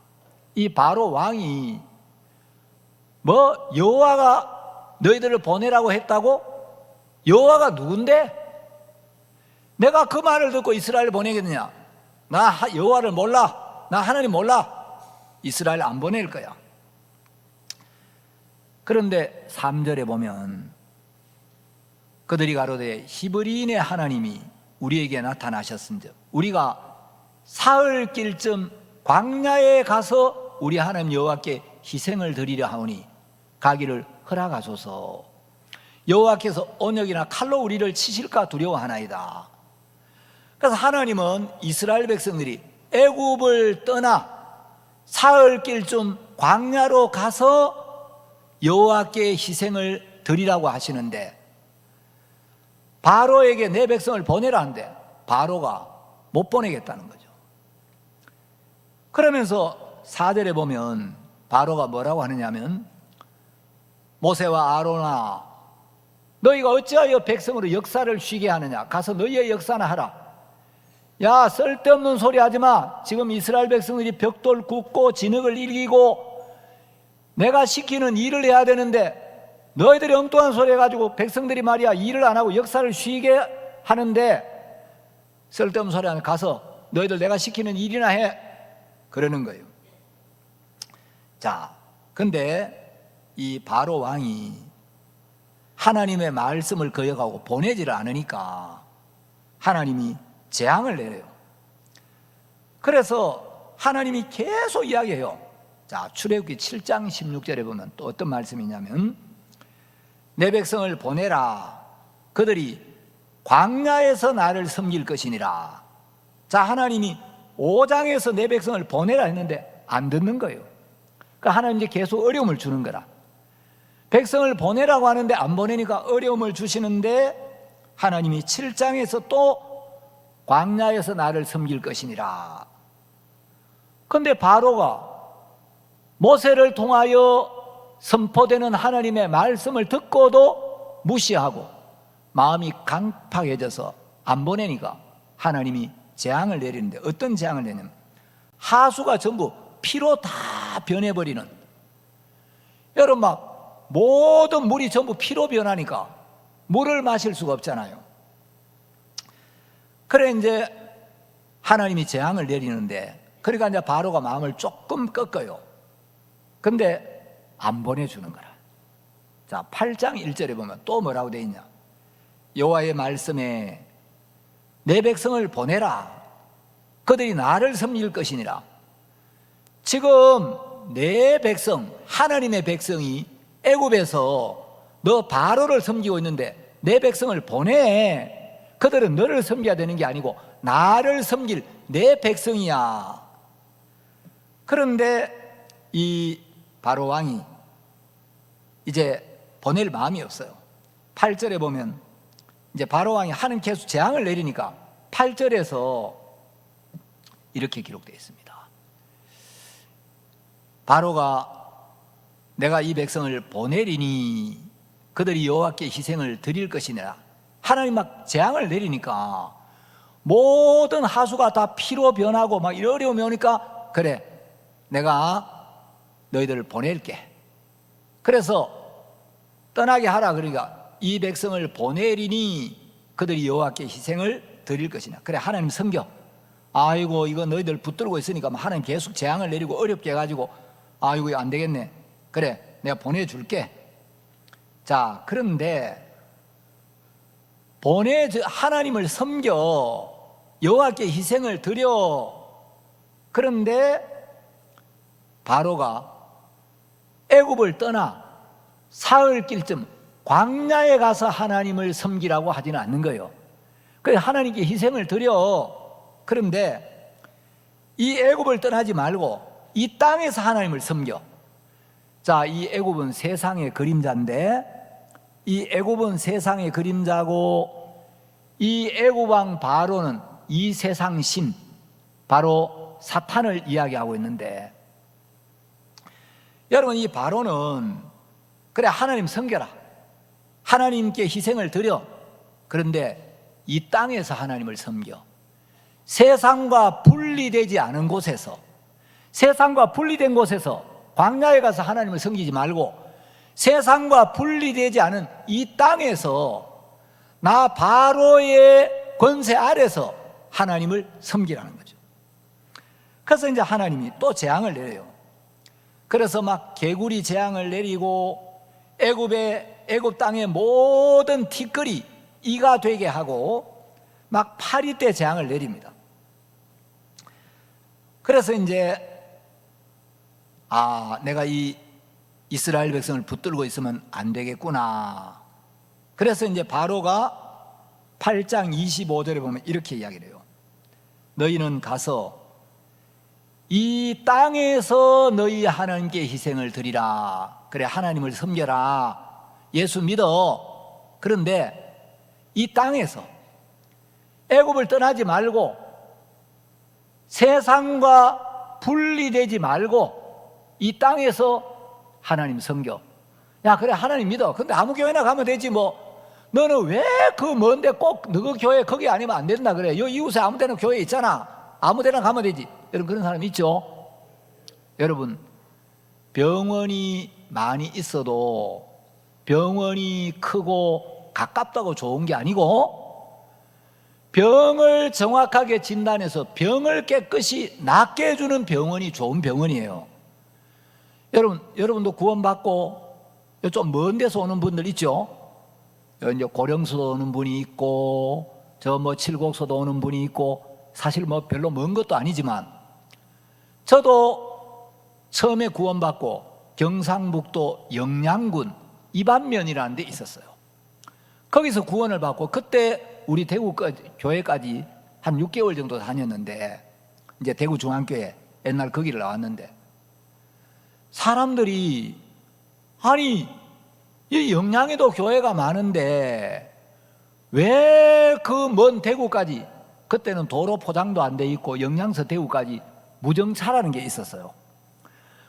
이 바로 왕이 뭐 여호와가 너희들을 보내라고 했다고? 여호와가 누군데? 내가 그 말을 듣고 이스라엘을 보내겠느냐? 나 여호와를 몰라. 나 하나님 몰라. 이스라엘 안 보낼 거야. 그런데 3절에 보면 그들이 가로되 히브리인의 하나님이 우리에게 나타나셨은즉 우리가 사흘길쯤 광야에 가서 우리 하나님 여호와께 희생을 드리려 하오니 가기를 허락하소서. 여호와께서 언역이나 칼로 우리를 치실까 두려워하나이다. 그래서 하나님은 이스라엘 백성들이 애굽을 떠나 사흘길쯤 광야로 가서 여호와께 희생을 드리라고 하시는데, 바로에게 내 백성을 보내라 하는데 바로가 못 보내겠다는 거죠. 그러면서 4절에 보면 바로가 뭐라고 하느냐면, 모세와 아론아 너희가 어찌하여 백성으로 역사를 쉬게 하느냐, 가서 너희의 역사나 하라. 야, 쓸데없는 소리 하지 마. 지금 이스라엘 백성들이 벽돌 굽고 진흙을 일기고 내가 시키는 일을 해야 되는데 너희들이 엉뚱한 소리 해가지고 백성들이 말이야 일을 안 하고 역사를 쉬게 하는데, 쓸데없는 소리 하면 가서 너희들 내가 시키는 일이나 해, 그러는 거예요. 자, 근데 이 바로 왕이 하나님의 말씀을 거역하고 보내지를 않으니까 하나님이 재앙을 내려요. 그래서 하나님이 계속 이야기해요. 자, 출애굽기 7장 16절에 보면 또 어떤 말씀이냐면, 내 백성을 보내라. 그들이 광야에서 나를 섬길 것이니라. 자, 하나님이 5장에서 내 백성을 보내라 했는데 안 듣는 거예요. 그러니까 하나님이 계속 어려움을 주는 거라. 백성을 보내라고 하는데 안 보내니까 어려움을 주시는데, 하나님이 7장에서 또 광야에서 나를 섬길 것이니라. 그런데 바로가 모세를 통하여 선포되는 하나님의 말씀을 듣고도 무시하고 마음이 강팍해져서 안 보내니까 하나님이 재앙을 내리는데, 어떤 재앙을 내냐면 하수가 전부 피로 다 변해버리는, 여러분 막 모든 물이 전부 피로 변하니까 물을 마실 수가 없잖아요. 그래 이제 하나님이 재앙을 내리는데, 그러니까 이제 바로가 마음을 조금 꺾어요. 근데 안 보내주는 거라. 자, 8장 1절에 보면 또 뭐라고 되어 있냐, 여호와의 말씀에 내 백성을 보내라. 그들이 나를 섬길 것이니라. 지금 내 백성, 하나님의 백성이 애굽에서 너 바로를 섬기고 있는데 내 백성을 보내. 그들은 너를 섬겨야 되는 게 아니고 나를 섬길 내 백성이야. 그런데 이 바로 왕이 이제 보낼 마음이 없어요. 8절에 보면 이제 바로 왕이 하는 계속 재앙을 내리니까 8절에서 이렇게 기록되어 있습니다. 바로가 내가 이 백성을 보내리니 그들이 여호와께 희생을 드릴 것이니라. 하나님 막 재앙을 내리니까 모든 하수가 다 피로 변하고 막 어려움이 오니까, 그래 내가 너희들을 보낼게. 그래서 떠나게 하라. 그러니까 이 백성을 보내리니 그들이 여호와께 희생을 드릴 것이냐. 그래 하나님 섬겨. 아이고 이거 너희들 붙들고 있으니까 하나님 계속 재앙을 내리고 어렵게 해가지고 아이고 이거 안 되겠네. 그래 내가 보내줄게. 자, 그런데 하나님을 섬겨 여호와께 희생을 드려. 그런데 바로가 애굽을 떠나 사흘길쯤 광야에 가서 하나님을 섬기라고 하지는 않는 거예요. 그래서 하나님께 희생을 드려. 그런데 이 애굽을 떠나지 말고 이 땅에서 하나님을 섬겨. 자, 이 애굽은 세상의 그림자인데, 이 애굽은 세상의 그림자고, 이 애굽 왕 바로는 이 세상 신, 바로 사탄을 이야기하고 있는데, 여러분 이 바로는 그래 하나님 섬겨라, 하나님께 희생을 드려. 그런데 이 땅에서 하나님을 섬겨. 세상과 분리되지 않은 곳에서, 세상과 분리된 곳에서 광야에 가서 하나님을 섬기지 말고 세상과 분리되지 않은 이 땅에서 나 바로의 권세 아래서 하나님을 섬기라는 거죠. 그래서 이제 하나님이 또 재앙을 내려요. 그래서 막 개구리 재앙을 내리고 애굽 땅의 모든 티끌이 이가 되게 하고 막 파리떼 재앙을 내립니다. 그래서 이제 내가 이 이스라엘 백성을 붙들고 있으면 안 되겠구나. 그래서 이제 바로가 8장 25절에 보면 이렇게 이야기를 해요. 너희는 가서 이 땅에서 너희 하나님께 희생을 드리라. 그래, 하나님을 섬겨라. 예수 믿어. 그런데 이 땅에서 애굽을 떠나지 말고 세상과 분리되지 말고 이 땅에서 하나님 섬겨. 야, 그래, 하나님 믿어. 근데 아무 교회나 가면 되지 뭐. 너는 왜 그 먼데 꼭 너 교회 거기 아니면 안 된다 그래. 요 이웃에 아무 데나 교회 있잖아. 아무 데나 가면 되지. 여러분, 그런 사람 있죠? 여러분, 병원이 많이 있어도 병원이 크고 가깝다고 좋은 게 아니고, 병을 정확하게 진단해서 병을 깨끗이 낫게 해주는 병원이 좋은 병원이에요. 여러분도 구원받고 좀 먼 데서 오는 분들 있죠? 이제 고령서도 오는 분이 있고, 저 뭐 칠곡서도 오는 분이 있고, 사실 뭐 별로 먼 것도 아니지만, 저도 처음에 구원받고 경상북도 영양군 이반면이라는 데 있었어요. 거기서 구원을 받고, 그때 우리 대구 교회까지 한 6개월 정도 다녔는데, 이제 대구 중앙교회 옛날 거기를 나왔는데, 사람들이 아니 이 영양에도 교회가 많은데 왜 그 먼 대구까지, 그때는 도로 포장도 안 돼 있고 영양서 대구까지 무정차라는 게 있었어요.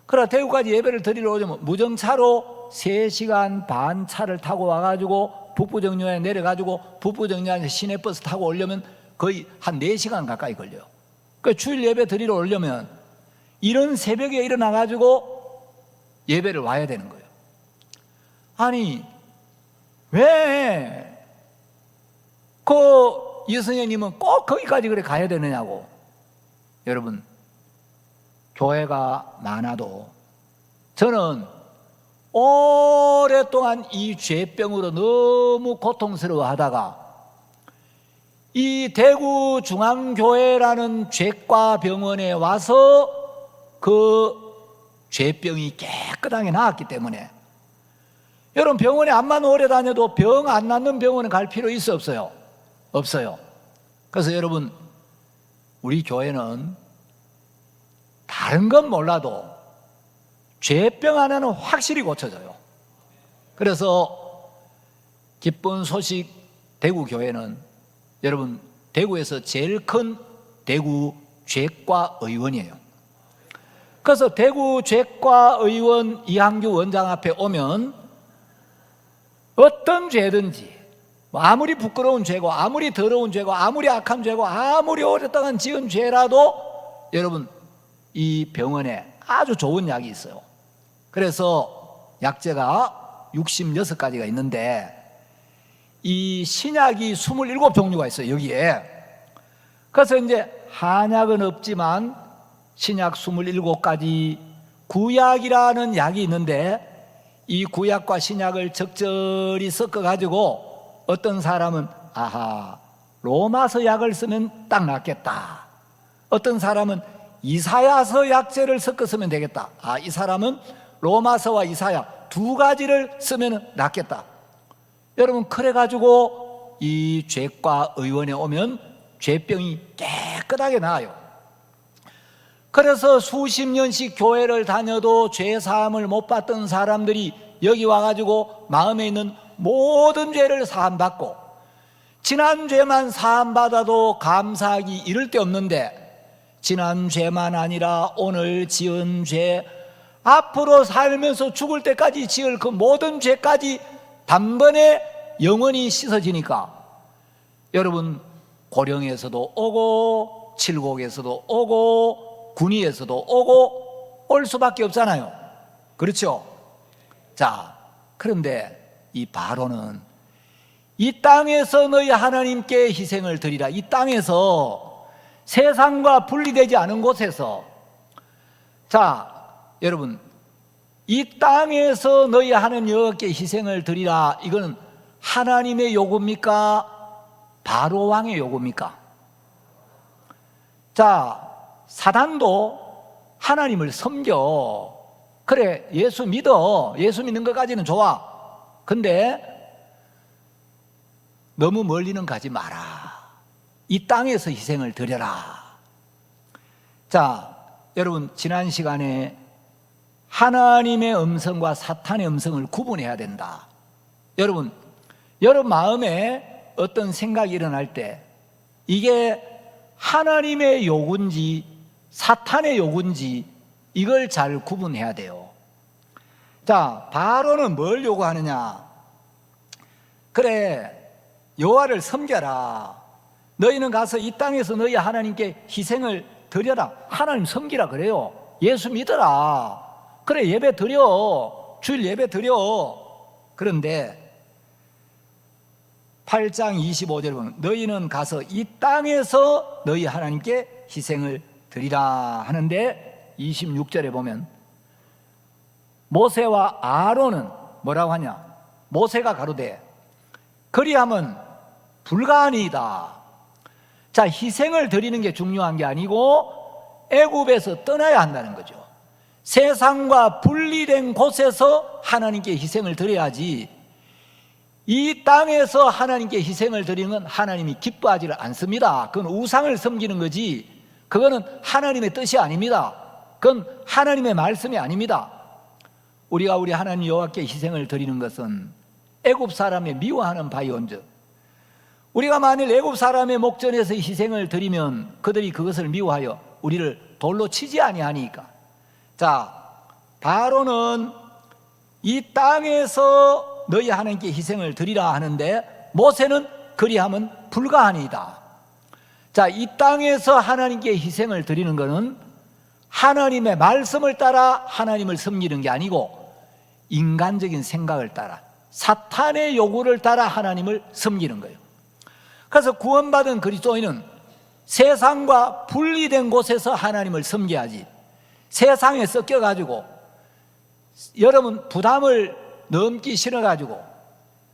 그러나 대구까지 예배를 드리러 오려면 무정차로 3시간 반 차를 타고 와가지고 북부정류장에 내려가지고 북부정류장에서 시내버스 타고 오려면 거의 한 4시간 가까이 걸려요. 그러니까 주일 예배 드리러 오려면 이런 새벽에 일어나가지고 예배를 와야 되는 거예요. 아니 왜 이선생님은 꼭 거기까지 그래 가야 되느냐고. 여러분, 교회가 많아도 저는 오랫동안 이 죄병으로 너무 고통스러워 하다가 이 대구 중앙교회라는 죄과 병원에 와서 그 죄병이 깨끗하게 나았기 때문에, 여러분, 병원에 암만 오래 다녀도 병 안 낫는 병원에 갈 필요 있어 없어요? 없어요. 그래서 여러분, 우리 교회는 다른 건 몰라도 죄병 하나는 확실히 고쳐져요. 그래서 기쁜 소식, 대구 교회는 여러분, 대구에서 제일 큰 대구 죄과 의원이에요. 그래서 대구 죄과 의원 이항규 원장 앞에 오면 어떤 죄든지, 아무리 부끄러운 죄고 아무리 더러운 죄고 아무리 악한 죄고 아무리 오랫동안 지은 죄라도 여러분, 이 병원에 아주 좋은 약이 있어요. 그래서 약재가 66가지가 있는데 이 신약이 27종류가 있어요, 여기에. 그래서 이제 한약은 없지만 신약 27가지, 구약이라는 약이 있는데 이 구약과 신약을 적절히 섞어가지고 어떤 사람은 로마서 약을 쓰면 딱 낫겠다. 어떤 사람은 이사야서 약재를 섞어 쓰면 되겠다. 이 사람은 로마서와 이사야 2가지를 쓰면 낫겠다. 여러분, 그래가지고 이 죄과 의원에 오면 죄병이 깨끗하게 나아요. 그래서 수십 년씩 교회를 다녀도 죄 사함을 못 받던 사람들이 여기 와가지고 마음에 있는 모든 죄를 사함받고, 지난 죄만 사함받아도 감사하기 이를 데 없는데, 지난 죄만 아니라 오늘 지은 죄, 앞으로 살면서 죽을 때까지 지을 그 모든 죄까지 단번에 영원히 씻어지니까 여러분, 고령에서도 오고 칠곡에서도 오고 군위에서도 오고 올 수밖에 없잖아요. 그렇죠? 자, 그런데 이 바로는 이 땅에서 너희 하나님께 희생을 드리라. 이 땅에서 세상과 분리되지 않은 곳에서, 자, 여러분, 이 땅에서 너희 하나님 여호와께 희생을 드리라. 이거는 하나님의 요구입니까? 바로 왕의 요구입니까? 자, 사단도 하나님을 섬겨. 그래, 예수 믿어. 예수 믿는 것까지는 좋아. 근데 너무 멀리는 가지 마라. 이 땅에서 희생을 드려라. 자, 여러분, 지난 시간에 하나님의 음성과 사탄의 음성을 구분해야 된다. 여러분 마음에 어떤 생각이 일어날 때 이게 하나님의 요구인지 사탄의 요구인지 이걸 잘 구분해야 돼요. 자, 바로는 뭘 요구하느냐? 그래, 여호와를 섬겨라. 너희는 가서 이 땅에서 너희 하나님께 희생을 드려라. 하나님 섬기라 그래요. 예수 믿어라. 그래, 예배 드려. 주일 예배 드려. 그런데 8장 25절에 보면 너희는 가서 이 땅에서 너희 하나님께 희생을 드리라 하는데 26절에 보면 모세와 아론은 뭐라고 하냐? 모세가 가로되 그리하면 불가하니이다. 자, 희생을 드리는 게 중요한 게 아니고 애굽에서 떠나야 한다는 거죠. 세상과 분리된 곳에서 하나님께 희생을 드려야지 이 땅에서 하나님께 희생을 드리는 건 하나님이 기뻐하지를 않습니다. 그건 우상을 섬기는 거지 그거는 하나님의 뜻이 아닙니다. 그건 하나님의 말씀이 아닙니다. 우리가 우리 하나님 여호와께 희생을 드리는 것은 애굽 사람의 미워하는 바이온즉 우리가 만일 애굽 사람의 목전에서 희생을 드리면 그들이 그것을 미워하여 우리를 돌로 치지 아니하니까. 자, 바로는 이 땅에서 너희 하나님께 희생을 드리라 하는데 모세는 그리하면 불가하니이다. 자, 이 땅에서 하나님께 희생을 드리는 것은 하나님의 말씀을 따라 하나님을 섬기는 게 아니고 인간적인 생각을 따라 사탄의 요구를 따라 하나님을 섬기는 거예요. 그래서 구원받은 그리스도인은 세상과 분리된 곳에서 하나님을 섬겨야지 세상에 섞여가지고 여러분 부담을 넘기 싫어가지고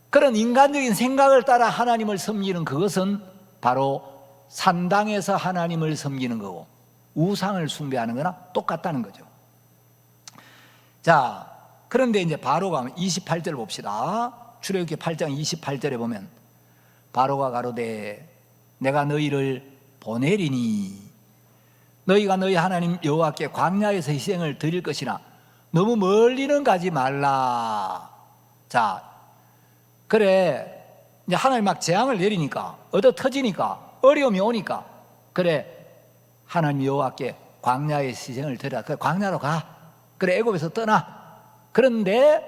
그런 인간적인 생각을 따라 하나님을 섬기는 그것은 바로 산당에서 하나님을 섬기는 거고 우상을 숭배하는 거나 똑같다는 거죠. 자, 그런데 이제 바로가 28절 봅시다. 출애굽기 8장 28절에 보면 바로가 가로되 내가 너희를 보내리니 너희가 너희 하나님 여호와께 광야에서 희생을 드릴 것이나 너무 멀리는 가지 말라. 자, 그래 이제 하나님 막 재앙을 내리니까 얻어 터지니까 어려움이 오니까 그래 하나님 여호와께 광야에서 희생을 드리라. 그래 광야로 가. 그래 애굽에서 떠나. 그런데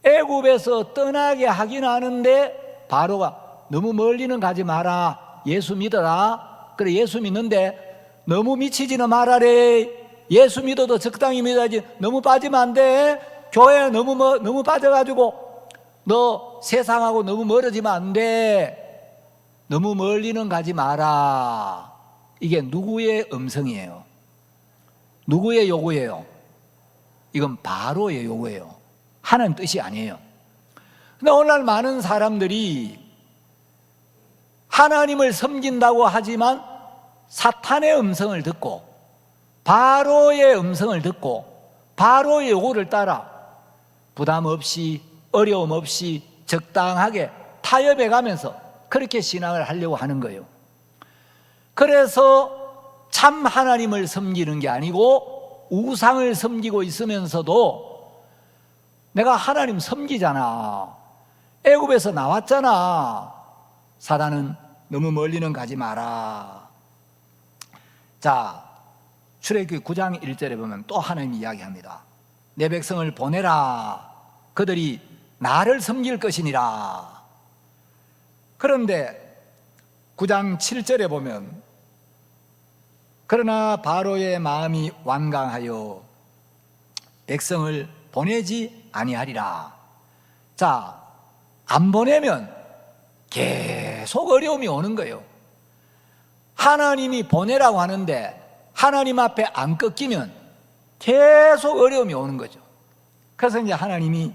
애굽에서 떠나게 하긴 하는데 바로가 너무 멀리는 가지 마라. 예수 믿어라. 그래 예수 믿는데 너무 미치지는 말아래. 예수 믿어도 적당히 믿어야지. 너무 빠지면 안 돼. 교회에 너무 빠져가지고 너 세상하고 너무 멀어지면 안 돼. 너무 멀리는 가지 마라. 이게 누구의 음성이에요? 누구의 요구예요? 이건 바로의 요구예요. 하나님 뜻이 아니에요. 근데 오늘날 많은 사람들이 하나님을 섬긴다고 하지만 사탄의 음성을 듣고 바로의 음성을 듣고 바로의 요구를 따라 부담 없이 어려움 없이 적당하게 타협해 가면서 그렇게 신앙을 하려고 하는 거예요. 그래서 참 하나님을 섬기는 게 아니고 우상을 섬기고 있으면서도 내가 하나님 섬기잖아. 애굽에서 나왔잖아. 사단은 너무 멀리는 가지 마라. 자, 출애굽기 9장 1절에 보면 또 하나님이 이야기합니다. 내 백성을 보내라. 그들이 나를 섬길 것이니라. 그런데 9장 7절에 보면 그러나 바로의 마음이 완강하여 백성을 보내지 아니하리라. 자, 안 보내면 계속 어려움이 오는 거예요. 하나님이 보내라고 하는데 하나님 앞에 안 꺾이면 계속 어려움이 오는 거죠. 그래서 이제 하나님이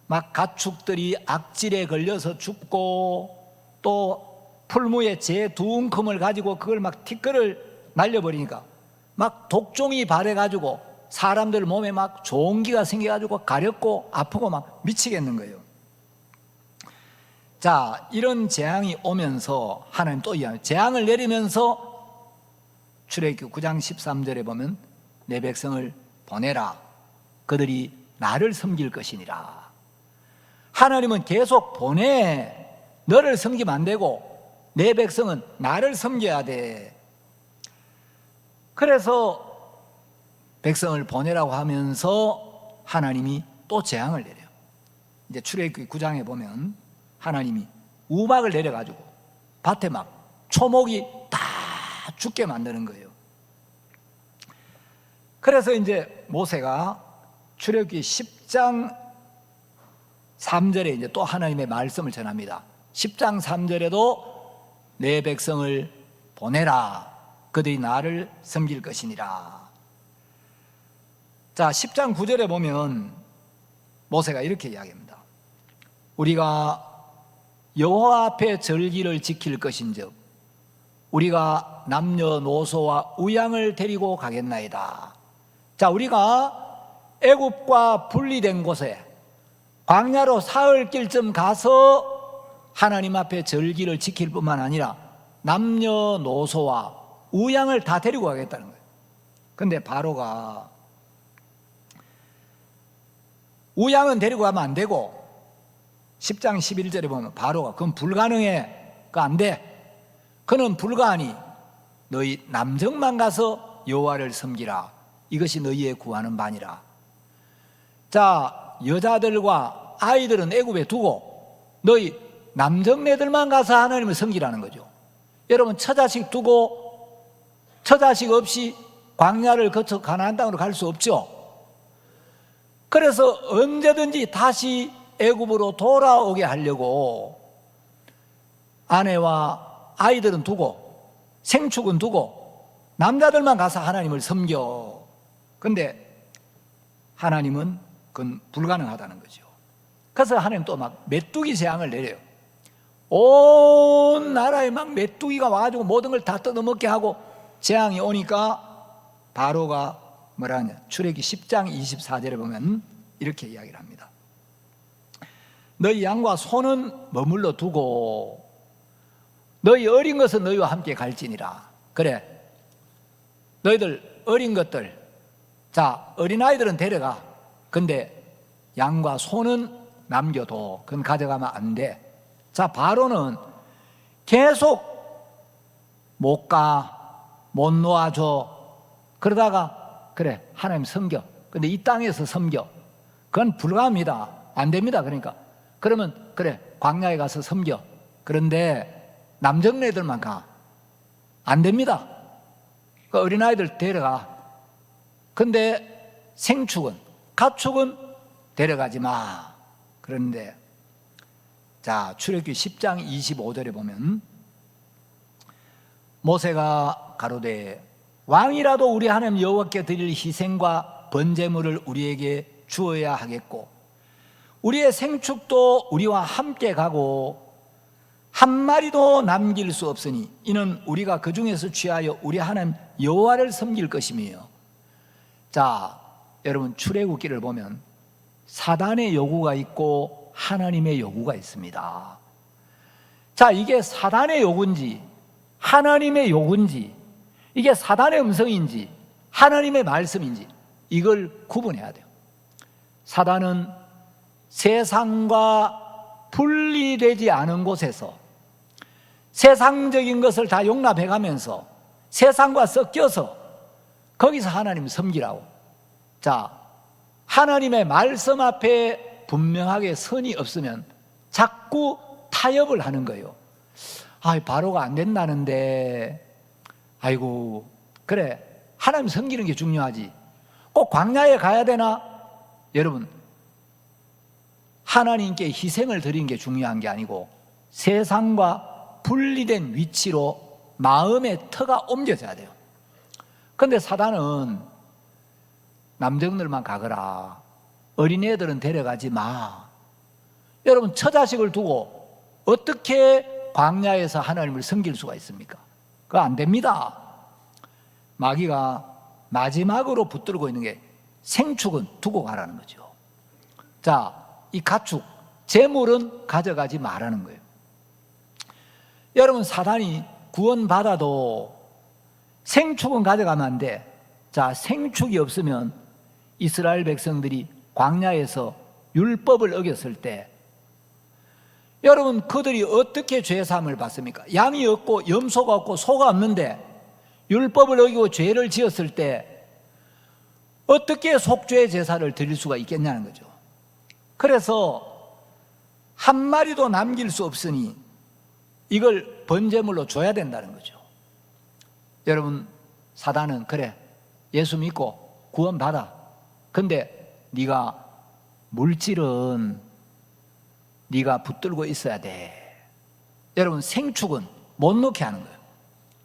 막 가축들이 악질에 걸려서 죽고 또 풀무에 재 두 움큼을 가지고 그걸 막 티끌을 날려버리니까 막 독종이 발해가지고 사람들 몸에 막 종기가 생겨가지고 가렵고 아프고 막 미치겠는 거예요. 자, 이런 재앙이 오면서 하나님 또 이야기합니다. 재앙을 내리면서 출애굽기 9장 13절에 보면 내 백성을 보내라. 그들이 나를 섬길 것이니라. 하나님은 계속 보내. 너를 섬기면 안 되고 내 백성은 나를 섬겨야 돼. 그래서 백성을 보내라고 하면서 하나님이 또 재앙을 내려요. 이제 출애굽기 9장에 보면 하나님이 우박을 내려가지고 밭에 막 초목이 다 죽게 만드는 거예요. 그래서 이제 모세가 출애굽기 10장 3절에 이제 또 하나님의 말씀을 전합니다. 10장 3절에도 내 백성을 보내라. 그들이 나를 섬길 것이니라. 자, 10장 9절에 보면 모세가 이렇게 이야기합니다. 우리가 여호와 앞에 절기를 지킬 것인즉 우리가 남녀노소와 우양을 데리고 가겠나이다. 자, 우리가 애굽과 분리된 곳에 광야로 사흘길쯤 가서 하나님 앞에 절기를 지킬 뿐만 아니라 남녀노소와 우양을 다 데리고 가겠다는 거예요. 근데 바로가 우양은 데리고 가면 안 되고 10장 11절에 보면 바로가 그건 불가능해. 그거 안 돼. 그는 불가하니 너희 남정만 가서 여호와를 섬기라. 이것이 너희의 구하는 바니라. 자, 여자들과 아이들은 애굽에 두고 너희 남정네들만 가서 하나님을 섬기라는 거죠. 여러분, 처자식 두고 처자식 없이 광야를 거쳐 가나안 땅으로 갈 수 없죠. 그래서 언제든지 다시 애굽으로 돌아오게 하려고 아내와 아이들은 두고 생축은 두고 남자들만 가서 하나님을 섬겨. 근데 하나님은 그건 불가능하다는 거죠. 그래서 하나님 또 막 메뚜기 재앙을 내려요. 온 나라에 막 메뚜기가 와가지고 모든 걸 다 뜯어먹게 하고 재앙이 오니까 바로가 뭐라 하냐, 출애굽기 10장 24절에 보면 이렇게 이야기를 합니다. 너희 양과 소는 머물러 두고 너희 어린 것은 너희와 함께 갈지니라. 그래, 너희들 어린 것들, 자, 어린아이들은 데려가. 근데 양과 소는 남겨둬. 그건 가져가면 안 돼. 자, 바로는 계속 못 가, 못 놓아줘. 그러다가 그래, 하나님 섬겨. 근데 이 땅에서 섬겨. 그건 불가합니다. 안 됩니다. 그러니까 그러면 그래, 광야에 가서 섬겨. 그런데 남정네들만 가. 안 됩니다. 그 어린아이들 데려가. 근데 생축은, 가축은 데려가지 마. 그런데 자, 출애굽기 10장 25절에 보면 모세가 가로되 왕이라도 우리 하나님 여호와께 드릴 희생과 번제물을 우리에게 주어야 하겠고 우리의 생축도 우리와 함께 가고 한 마리도 남길 수 없으니 이는 우리가 그 중에서 취하여 우리 하나님 여호와를 섬길 것이며. 자, 여러분, 출애굽기를 보면 사단의 요구가 있고 하나님의 요구가 있습니다. 자, 이게 사단의 요구인지 하나님의 요구인지, 이게 사단의 음성인지 하나님의 말씀인지 이걸 구분해야 돼요. 사단은 세상과 분리되지 않은 곳에서 세상적인 것을 다 용납해 가면서 세상과 섞여서 거기서 하나님 섬기라고. 자, 하나님의 말씀 앞에 분명하게 선이 없으면 자꾸 타협을 하는 거예요. 아, 바로가 안 된다는데, 아이고, 그래, 하나님 섬기는 게 중요하지. 꼭 광야에 가야 되나? 여러분, 하나님께 희생을 드리는 게 중요한 게 아니고 세상과 분리된 위치로 마음의 터가 옮겨져야 돼요. 그런데 사단은 남정들만 가거라, 어린애들은 데려가지 마, 여러분, 처자식을 두고 어떻게 광야에서 하나님을 섬길 수가 있습니까? 그거 안 됩니다. 마귀가 마지막으로 붙들고 있는 게 생축은 두고 가라는 거죠. 자, 이 가축, 재물은 가져가지 말라는 거예요. 여러분, 사단이 구원받아도 생축은 가져가면 안 돼. 자, 생축이 없으면 이스라엘 백성들이 광야에서 율법을 어겼을 때 여러분, 그들이 어떻게 죄사함을 받습니까? 양이 없고 염소가 없고 소가 없는데 율법을 어기고 죄를 지었을 때 어떻게 속죄 제사를 드릴 수가 있겠냐는 거죠. 그래서 한 마리도 남길 수 없으니 이걸 번제물로 줘야 된다는 거죠. 여러분, 사단은 그래, 예수 믿고 구원받아. 근데 네가 물질은 네가 붙들고 있어야 돼. 여러분, 생축은 못 넣게 하는 거예요.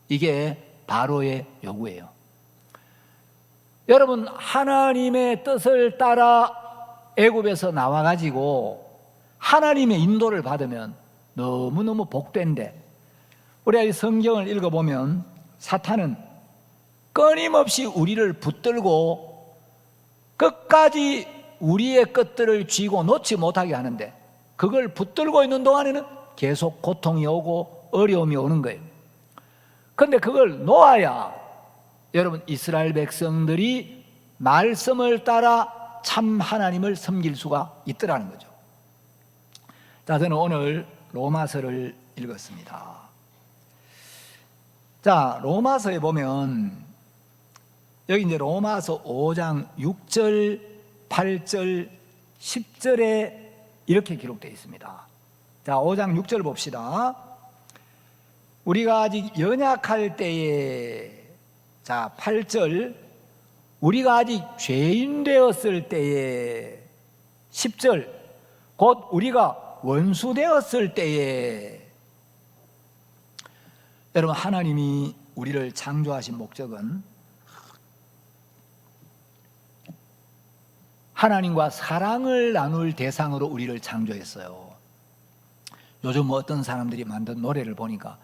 이게 바로의 요구예요. 여러분, 하나님의 뜻을 따라 애굽에서 나와가지고 하나님의 인도를 받으면 너무너무 복된데, 우리가 이 성경을 읽어보면 사탄은 끊임없이 우리를 붙들고 끝까지 우리의 것들을 쥐고 놓지 못하게 하는데, 그걸 붙들고 있는 동안에는 계속 고통이 오고 어려움이 오는 거예요. 그런데 그걸 놓아야 여러분, 이스라엘 백성들이 말씀을 따라 참 하나님을 섬길 수가 있더라는 거죠. 자, 저는 오늘 로마서를 읽었습니다. 자, 로마서에 보면 여기 이제 로마서 5장 6절, 8절, 10절에 이렇게 기록되어 있습니다. 자, 5장 6절 봅시다. 우리가 아직 연약할 때에, 자, 8절, 우리가 아직 죄인 되었을 때에, 10절, 곧 우리가 원수 되었을 때에. 여러분, 하나님이 우리를 창조하신 목적은 하나님과 사랑을 나눌 대상으로 우리를 창조했어요. 요즘 어떤 사람들이 만든 노래를 보니까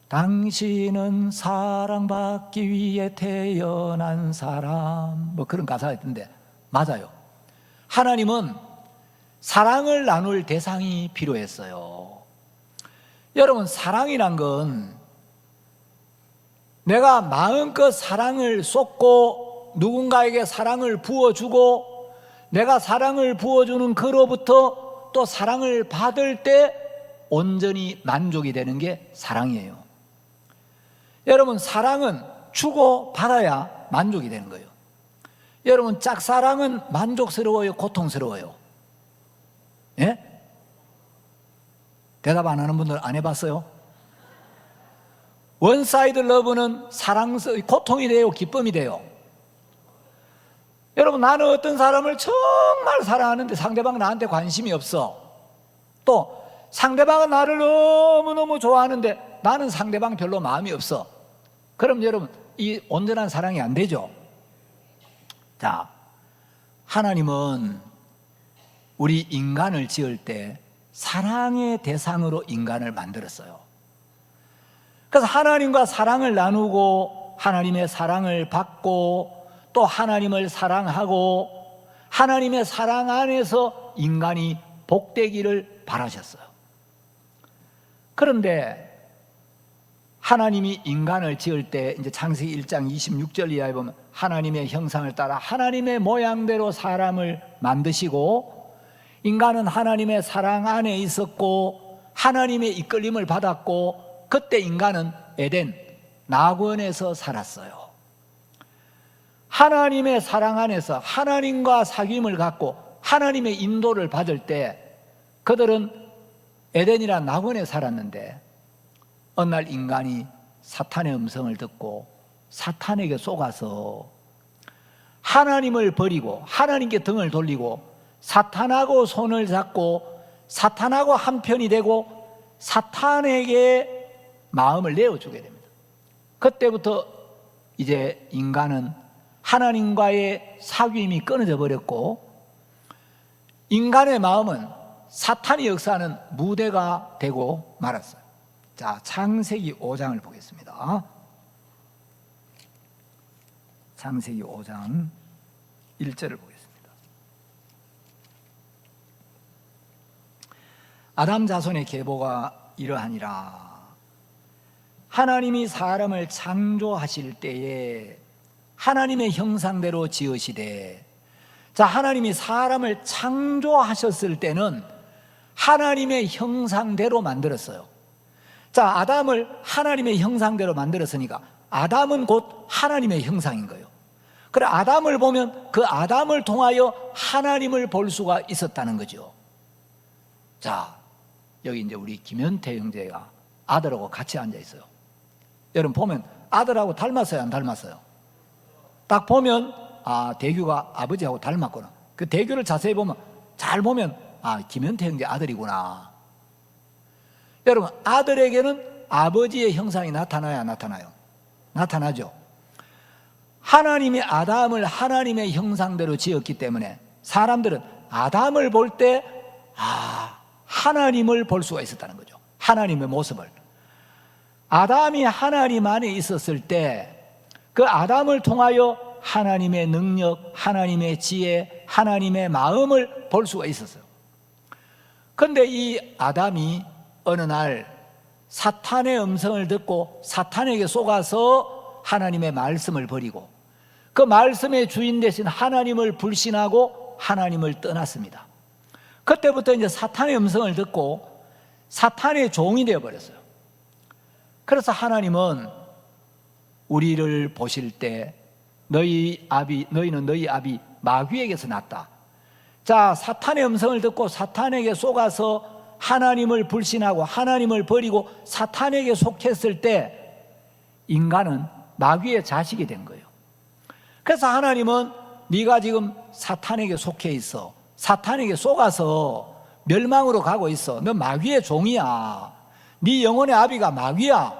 당신은 사랑받기 위해 태어난 사람, 뭐 그런 가사가 있던데, 맞아요. 하나님은 사랑을 나눌 대상이 필요했어요. 여러분, 사랑이란 건 내가 마음껏 사랑을 쏟고 누군가에게 사랑을 부어주고 내가 사랑을 부어주는 그로부터 또 사랑을 받을 때 온전히 만족이 되는 게 사랑이에요. 여러분, 사랑은 주고 받아야 만족이 되는 거예요. 여러분, 짝사랑은 만족스러워요, 고통스러워요? 예? 대답 안 하는 분들 안 해봤어요? 원사이드 러브는 고통이 돼요, 기쁨이 돼요? 여러분, 나는 어떤 사람을 정말 사랑하는데 상대방 나한테 관심이 없어. 또 상대방은 나를 너무너무 좋아하는데 나는 상대방 별로 마음이 없어. 그럼 여러분, 이 온전한 사랑이 안 되죠. 자, 하나님은 우리 인간을 지을 때 사랑의 대상으로 인간을 만들었어요. 그래서 하나님과 사랑을 나누고 하나님의 사랑을 받고 또 하나님을 사랑하고 하나님의 사랑 안에서 인간이 복되기를 바라셨어요. 그런데 하나님이 인간을 지을 때 이제 창세기 1장 26절 이하에 보면 하나님의 형상을 따라 하나님의 모양대로 사람을 만드시고 인간은 하나님의 사랑 안에 있었고 하나님의 이끌림을 받았고 그때 인간은 에덴 낙원에서 살았어요. 하나님의 사랑 안에서 하나님과 사귐을 갖고 하나님의 인도를 받을 때 그들은 에덴이란 낙원에 살았는데 어느 날 인간이 사탄의 음성을 듣고 사탄에게 속아서 하나님을 버리고 하나님께 등을 돌리고 사탄하고 손을 잡고 사탄하고 한편이 되고 사탄에게 마음을 내어주게 됩니다. 그때부터 이제 인간은 하나님과의 사귐이 끊어져 버렸고 인간의 마음은 사탄이 역사하는 무대가 되고 말았어요. 자, 창세기 5장을 보겠습니다. 창세기 5장 1절을 보겠습니다. 아담 자손의 계보가 이러하니라. 하나님이 사람을 창조하실 때에 하나님의 형상대로 지으시되, 자, 하나님이 사람을 창조하셨을 때는 하나님의 형상대로 만들었어요. 자, 아담을 하나님의 형상대로 만들었으니까 아담은 곧 하나님의 형상인 거예요. 그래, 아담을 보면 그 아담을 통하여 하나님을 볼 수가 있었다는 거죠. 자, 여기 이제 우리 김현태 형제가 아들하고 같이 앉아 있어요. 여러분 보면 아들하고 닮았어요, 안 닮았어요? 딱 보면 아, 대규가 아버지하고 닮았구나. 그 대규를 자세히 보면, 잘 보면 아, 김현태 형제 아들이구나. 여러분, 아들에게는 아버지의 형상이 나타나요, 안 나타나요? 나타나죠. 하나님이 아담을 하나님의 형상대로 지었기 때문에 사람들은 아담을 볼 때 하나님을 볼 수가 있었다는 거죠. 하나님의 모습을. 아담이 하나님 안에 있었을 때 그 아담을 통하여 하나님의 능력, 하나님의 지혜, 하나님의 마음을 볼 수가 있었어요. 그런데 이 아담이 어느 날 사탄의 음성을 듣고 사탄에게 속아서 하나님의 말씀을 버리고 그 말씀의 주인 대신 하나님을 불신하고 하나님을 떠났습니다. 그때부터 이제 사탄의 음성을 듣고 사탄의 종이 되어버렸어요. 그래서 하나님은 우리를 보실 때 너희는 너희 아비 마귀에게서 났다. 자, 사탄의 음성을 듣고 사탄에게 속아서 하나님을 불신하고 하나님을 버리고 사탄에게 속했을 때 인간은 마귀의 자식이 된 거예요. 그래서 하나님은 네가 지금 사탄에게 속해 있어, 사탄에게 속아서 멸망으로 가고 있어, 너 마귀의 종이야, 네 영혼의 아비가 마귀야.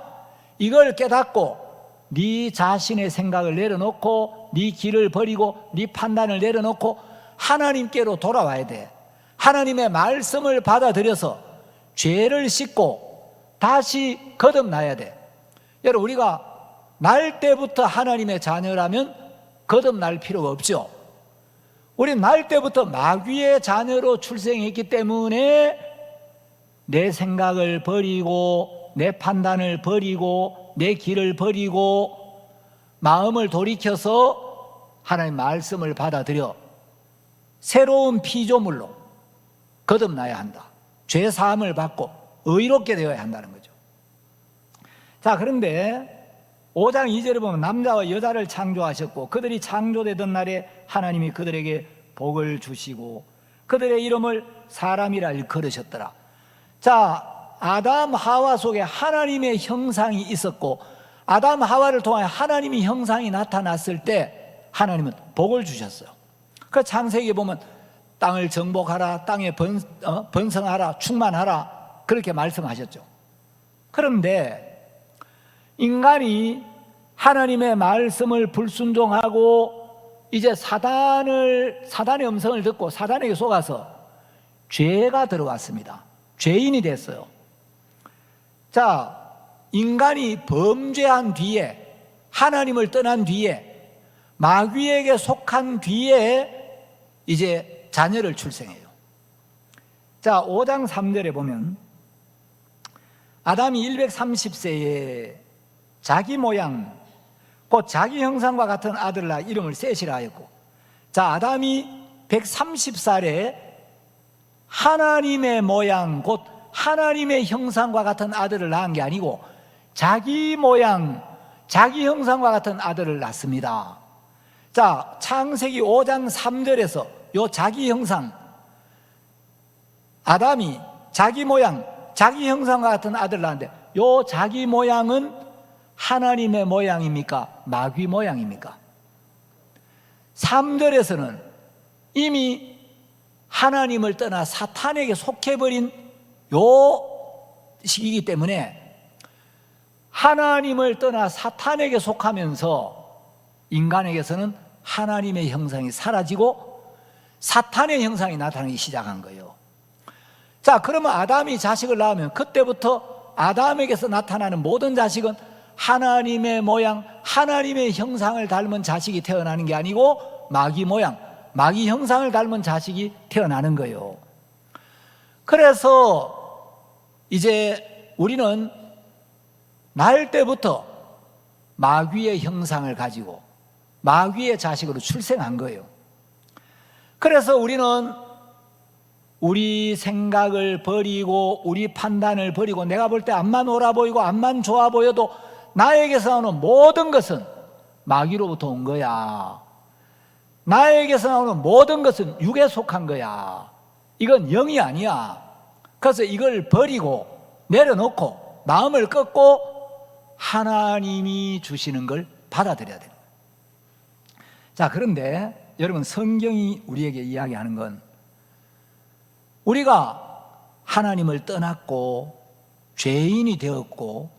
이걸 깨닫고 네 자신의 생각을 내려놓고 네 길을 버리고 네 판단을 내려놓고 하나님께로 돌아와야 돼. 하나님의 말씀을 받아들여서 죄를 씻고 다시 거듭나야 돼. 여러분, 우리가 날 때부터 하나님의 자녀라면 거듭날 필요가 없죠. 우리는 날 때부터 마귀의 자녀로 출생했기 때문에 내 생각을 버리고 내 판단을 버리고 내 길을 버리고 마음을 돌이켜서 하나님 말씀을 받아들여 새로운 피조물로 거듭나야 한다. 죄 사함을 받고 의롭게 되어야 한다는 거죠. 자, 그런데 5장 2절에 보면 남자와 여자를 창조하셨고 그들이 창조되던 날에 하나님이 그들에게 복을 주시고 그들의 이름을 사람이라 일컬으셨더라. 자, 아담 하와 속에 하나님의 형상이 있었고 아담 하와를 통해 하나님의 형상이 나타났을 때 하나님은 복을 주셨어요. 그 창세기에 보면 땅을 정복하라, 땅에 번성하라, 충만하라, 그렇게 말씀하셨죠. 그런데 인간이 하나님의 말씀을 불순종하고 이제 사단의 음성을 듣고 사단에게 속아서 죄가 들어왔습니다. 죄인이 됐어요. 자, 인간이 범죄한 뒤에, 하나님을 떠난 뒤에, 마귀에게 속한 뒤에 이제 자녀를 출생해요. 자, 5장 3절에 보면 아담이 130세에 자기 모양, 곧 자기 형상과 같은 아들을 낳아 이름을 셋이라 하였고, 자, 아담이 130살에 하나님의 모양, 곧 하나님의 형상과 같은 아들을 낳은 게 아니고 자기 모양, 자기 형상과 같은 아들을 낳습니다. 자, 창세기 5장 3절에서 요 자기 형상, 아담이 자기 모양, 자기 형상과 같은 아들을 낳았는데 요 자기 모양은 하나님의 모양입니까? 마귀 모양입니까? 3절에서는 이미 하나님을 떠나 사탄에게 속해버린 요 시기이기 때문에 하나님을 떠나 사탄에게 속하면서 인간에게서는 하나님의 형상이 사라지고 사탄의 형상이 나타나기 시작한 거예요. 자, 그러면 아담이 자식을 낳으면 그때부터 아담에게서 나타나는 모든 자식은 하나님의 모양, 하나님의 형상을 닮은 자식이 태어나는 게 아니고 마귀 모양, 마귀 형상을 닮은 자식이 태어나는 거예요. 그래서 이제 우리는 날 때부터 마귀의 형상을 가지고 마귀의 자식으로 출생한 거예요. 그래서 우리는 우리 생각을 버리고 우리 판단을 버리고 내가 볼 때 앞만 옳아 보이고 앞만 좋아 보여도 나에게서 나오는 모든 것은 마귀로부터 온 거야. 나에게서 나오는 모든 것은 육에 속한 거야. 이건 영이 아니야. 그래서 이걸 버리고 내려놓고 마음을 꺾고 하나님이 주시는 걸 받아들여야 돼요. 자, 그런데 여러분, 성경이 우리에게 이야기하는 건 우리가 하나님을 떠났고 죄인이 되었고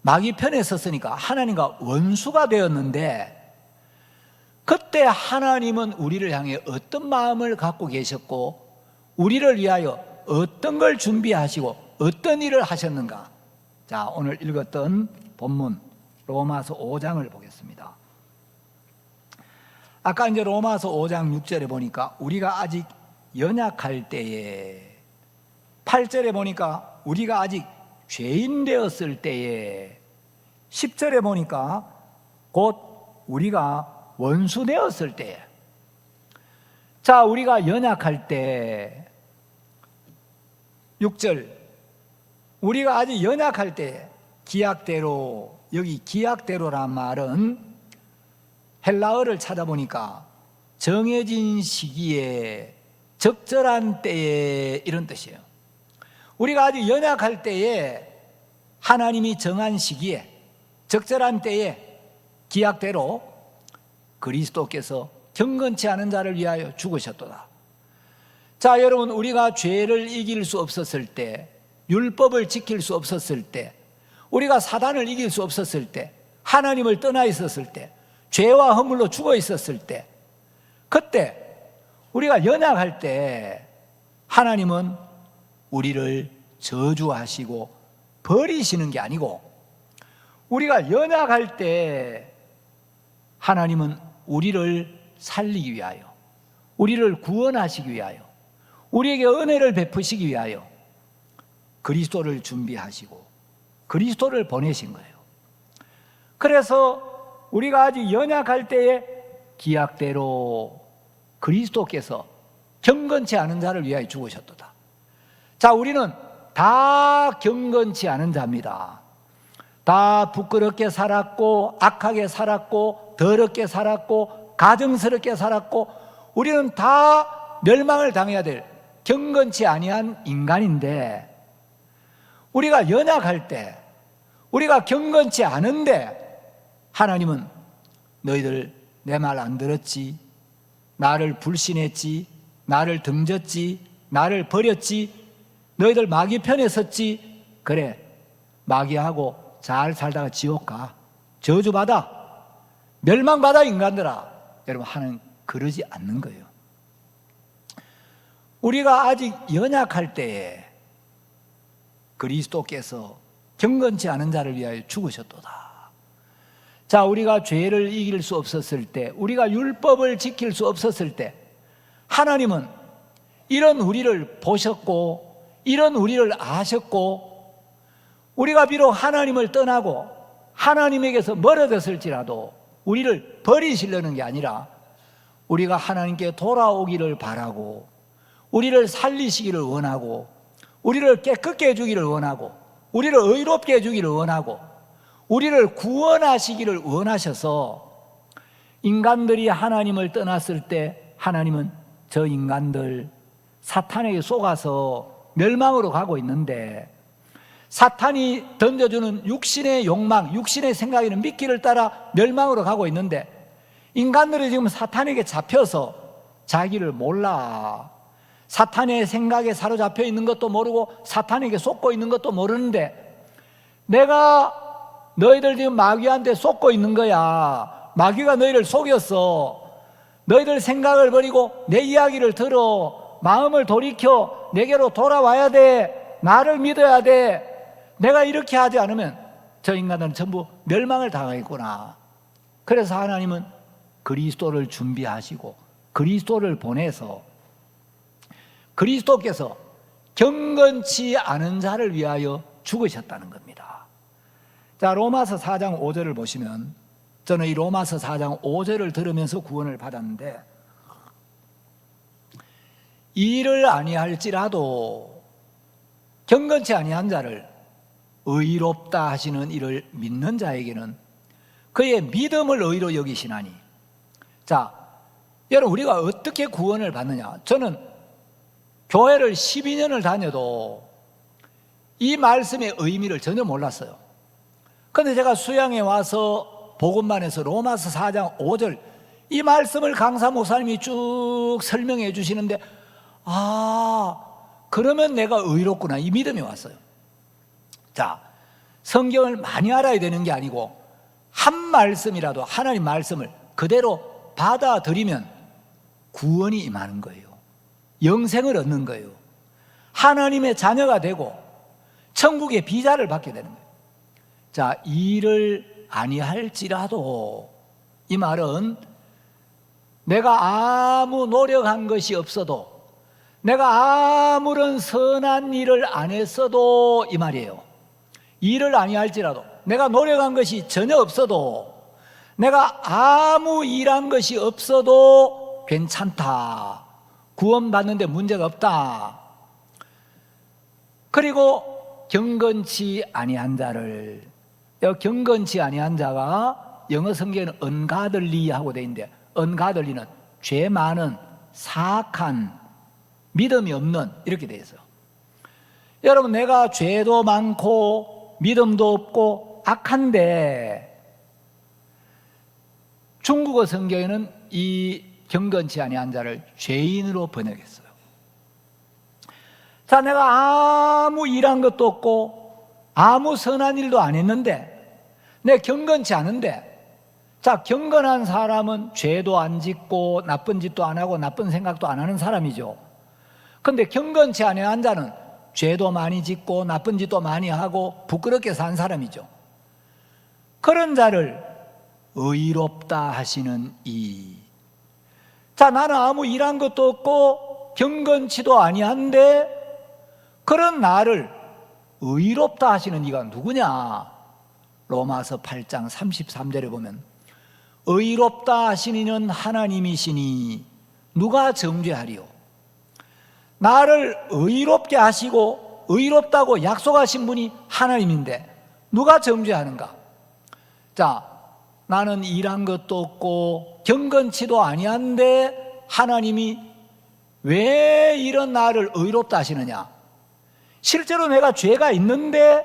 마귀 편에 섰으니까 하나님과 원수가 되었는데, 그때 하나님은 우리를 향해 어떤 마음을 갖고 계셨고 우리를 위하여 어떤 걸 준비하시고 어떤 일을 하셨는가. 자, 오늘 읽었던 본문 로마서 5장을 보겠습니다. 아까 이제 로마서 5장 6절에 보니까 우리가 아직 연약할 때에, 8절에 보니까 우리가 아직 죄인 되었을 때에, 10절에 보니까 곧 우리가 원수 되었을 때에. 자, 우리가 연약할 때, 6절, 우리가 아직 연약할 때, 기약대로, 여기 기약대로란 말은 헬라어를 찾아보니까 정해진 시기에 적절한 때에 이런 뜻이에요. 우리가 아직 연약할 때에 하나님이 정한 시기에 적절한 때에 기약대로 그리스도께서 경건치 않은 자를 위하여 죽으셨도다. 자, 여러분, 우리가 죄를 이길 수 없었을 때, 율법을 지킬 수 없었을 때, 우리가 사단을 이길 수 없었을 때, 하나님을 떠나 있었을 때, 죄와 허물로 죽어 있었을 때, 그때 우리가 연약할 때 하나님은 우리를 저주하시고 버리시는 게 아니고, 우리가 연약할 때 하나님은 우리를 살리기 위하여, 우리를 구원하시기 위하여, 우리에게 은혜를 베푸시기 위하여 그리스도를 준비하시고 그리스도를 보내신 거예요. 그래서 우리가 아직 연약할 때에 기약대로 그리스도께서 경건치 않은 자를 위하여 죽으셨도다. 자, 우리는 다 경건치 않은 자입니다. 다 부끄럽게 살았고 악하게 살았고 더럽게 살았고 가증스럽게 살았고, 우리는 다 멸망을 당해야 될 경건치 아니한 인간인데, 우리가 연약할 때, 우리가 경건치 않은데 하나님은 너희들 내 말 안 들었지, 나를 불신했지, 나를 등졌지, 나를 버렸지, 너희들 마귀 편에 섰지, 그래 마귀하고 잘 살다가 지옥 가, 저주받아, 멸망받아 인간들아. 여러분, 하나님 그러지 않는 거예요. 우리가 아직 연약할 때에 그리스도께서 경건치 않은 자를 위하여 죽으셨도다. 자, 우리가 죄를 이길 수 없었을 때, 우리가 율법을 지킬 수 없었을 때 하나님은 이런 우리를 보셨고 이런 우리를 아셨고, 우리가 비록 하나님을 떠나고 하나님에게서 멀어졌을지라도 우리를 버리시려는 게 아니라 우리가 하나님께 돌아오기를 바라고, 우리를 살리시기를 원하고, 우리를 깨끗게 해주기를 원하고, 우리를 의롭게 해주기를 원하고, 우리를 구원하시기를 원하셔서, 인간들이 하나님을 떠났을 때 하나님은 저 인간들 사탄에게 속아서 멸망으로 가고 있는데, 사탄이 던져주는 육신의 욕망, 육신의 생각에는 미끼를 따라 멸망으로 가고 있는데, 인간들이 지금 사탄에게 잡혀서 자기를 몰라. 사탄의 생각에 사로잡혀 있는 것도 모르고 사탄에게 속고 있는 것도 모르는데, 내가 너희들 지금 마귀한테 속고 있는 거야. 마귀가 너희를 속였어. 너희들 생각을 버리고 내 이야기를 들어 마음을 돌이켜 내게로 돌아와야 돼. 나를 믿어야 돼. 내가 이렇게 하지 않으면 저 인간들은 전부 멸망을 당하겠구나. 그래서 하나님은 그리스도를 준비하시고 그리스도를 보내서 그리스도께서 경건치 않은 자를 위하여 죽으셨다는 겁니다. 자, 로마서 4장 5절을 보시면, 저는 이 로마서 4장 5절을 들으면서 구원을 받았는데, 이를 아니할지라도 경건치 아니한 자를 의롭다 하시는 이를 믿는 자에게는 그의 믿음을 의로 여기시나니. 자, 여러분, 우리가 어떻게 구원을 받느냐? 저는 교회를 12년을 다녀도 이 말씀의 의미를 전혀 몰랐어요. 그런데 제가 수양에 와서 복음반에서 로마서 4장 5절 이 말씀을 강사 목사님이 쭉 설명해 주시는데, 아, 그러면 내가 의롭구나, 이 믿음이 왔어요. 자, 성경을 많이 알아야 되는 게 아니고 한 말씀이라도 하나님 말씀을 그대로 받아들이면 구원이 임하는 거예요. 영생을 얻는 거예요. 하나님의 자녀가 되고 천국의 비자를 받게 되는 거예요. 자, 이를 아니할지라도, 이 말은 내가 아무 노력한 것이 없어도, 내가 아무런 선한 일을 안 했어도, 이 말이에요. 이를 아니할지라도, 내가 노력한 것이 전혀 없어도, 내가 아무 일한 것이 없어도 괜찮다. 구원받는데 문제가 없다. 그리고 경건치 아니한 자를, 경건치 아니한 자가 영어 성경에는 ungodly 하고 되어 있는데, ungodly는 죄 많은, 사악한, 믿음이 없는, 이렇게 되어 있어요. 여러분, 내가 죄도 많고 믿음도 없고 악한데, 중국어 성경에는 이 경건치 아니한 자를 죄인으로 번역했어요. 자, 내가 아무 일한 것도 없고 아무 선한 일도 안 했는데, 내가 경건치 않은데, 자, 경건한 사람은 죄도 안 짓고 나쁜 짓도 안 하고 나쁜 생각도 안 하는 사람이죠. 그런데 경건치 아니한 자는 죄도 많이 짓고 나쁜 짓도 많이 하고 부끄럽게 산 사람이죠. 그런 자를 의롭다 하시는 이. 자, 나는 아무 일한 것도 없고 경건치도 아니한데 그런 나를 의롭다 하시는 이가 누구냐? 로마서 8장 33절에 보면 의롭다 하시니는 하나님이시니 누가 정죄하리요? 나를 의롭게 하시고 의롭다고 약속하신 분이 하나님인데 누가 정죄하는가? 자, 나는 일한 것도 없고 경건치도 아니한데 하나님이 왜 이런 나를 의롭다 하시느냐? 실제로 내가 죄가 있는데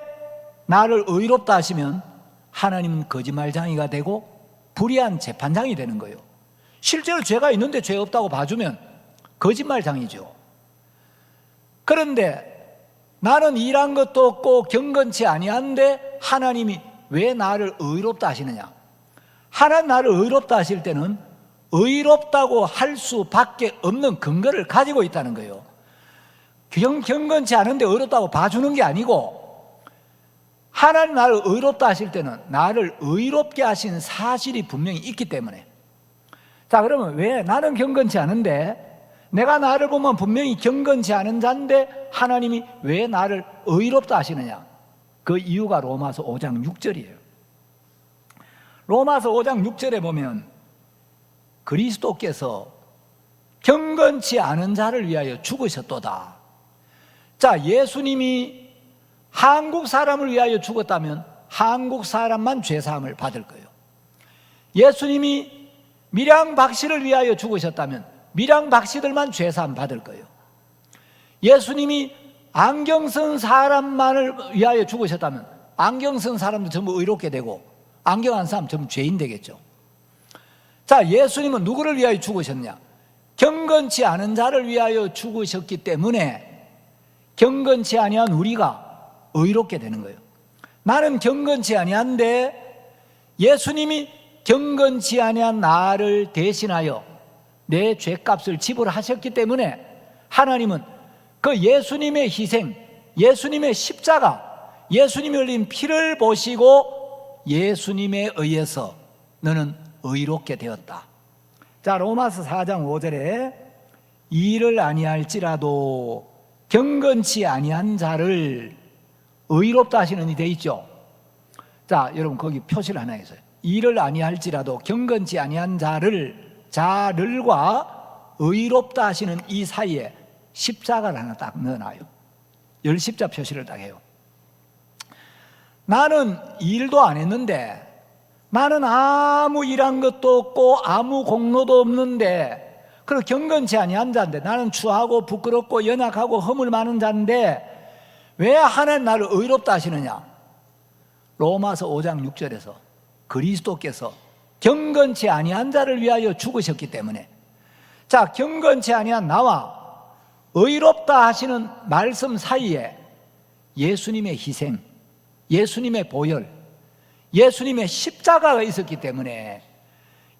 나를 의롭다 하시면 하나님은 거짓말장이가 되고 불의한 재판장이 되는 거예요. 실제로 죄가 있는데 죄 없다고 봐주면 거짓말장이죠. 그런데 나는 일한 것도 없고 경건치 아니한데 하나님이 왜 나를 의롭다 하시느냐? 하나님 나를 의롭다 하실 때는 의롭다고 할 수밖에 없는 근거를 가지고 있다는 거예요. 경건치 않은데 의롭다고 봐주는 게 아니고, 하나님 나를 의롭다 하실 때는 나를 의롭게 하신 사실이 분명히 있기 때문에. 자, 그러면 왜 나는 경건치 않은데, 내가 나를 보면 분명히 경건치 않은 자인데 하나님이 왜 나를 의롭다 하시느냐? 그 이유가 로마서 5장 6절이에요. 로마서 5장 6절에 보면 그리스도께서 경건치 않은 자를 위하여 죽으셨도다. 자, 예수님이 한국 사람을 위하여 죽었다면 한국 사람만 죄사함을 받을 거예요. 예수님이 밀양 박씨를 위하여 죽으셨다면 밀양 박씨들만 죄사함 받을 거예요. 예수님이 안경 쓴 사람만을 위하여 죽으셨다면 안경 쓴 사람도 전부 의롭게 되고 안경 안 사람 전부 죄인 되겠죠. 자, 예수님은 누구를 위하여 죽으셨냐? 경건치 않은 자를 위하여 죽으셨기 때문에 경건치 아니한 우리가 의롭게 되는 거예요. 나는 경건치 아니한데 예수님이 경건치 아니한 나를 대신하여 내 죄값을 지불하셨기 때문에 하나님은 그 예수님의 희생, 예수님의 십자가, 예수님이 흘린 피를 보시고 예수님에 의해서 너는 의롭게 되었다. 자, 로마서 4장 5절에 이를 아니할지라도 경건치 아니한 자를 의롭다 하시는 이 돼 있죠. 자, 여러분 거기 표시를 하나 했어요. 이를 아니할지라도 경건치 아니한 자를과 의롭다 하시는 이 사이에 십자가를 하나 딱 넣어놔요. 열십자 표시를 딱 해요. 나는 일도 안 했는데, 나는 아무 일한 것도 없고 아무 공로도 없는데, 그리고 경건치 아니한 자인데, 나는 추하고 부끄럽고 연약하고 허물 많은 자인데 왜 하나님 나를 의롭다 하시느냐? 로마서 5장 6절에서 그리스도께서 경건치 아니한 자를 위하여 죽으셨기 때문에, 자, 경건치 아니한 나와 의롭다 하시는 말씀 사이에 예수님의 희생, 예수님의 보혈, 예수님의 십자가가 있었기 때문에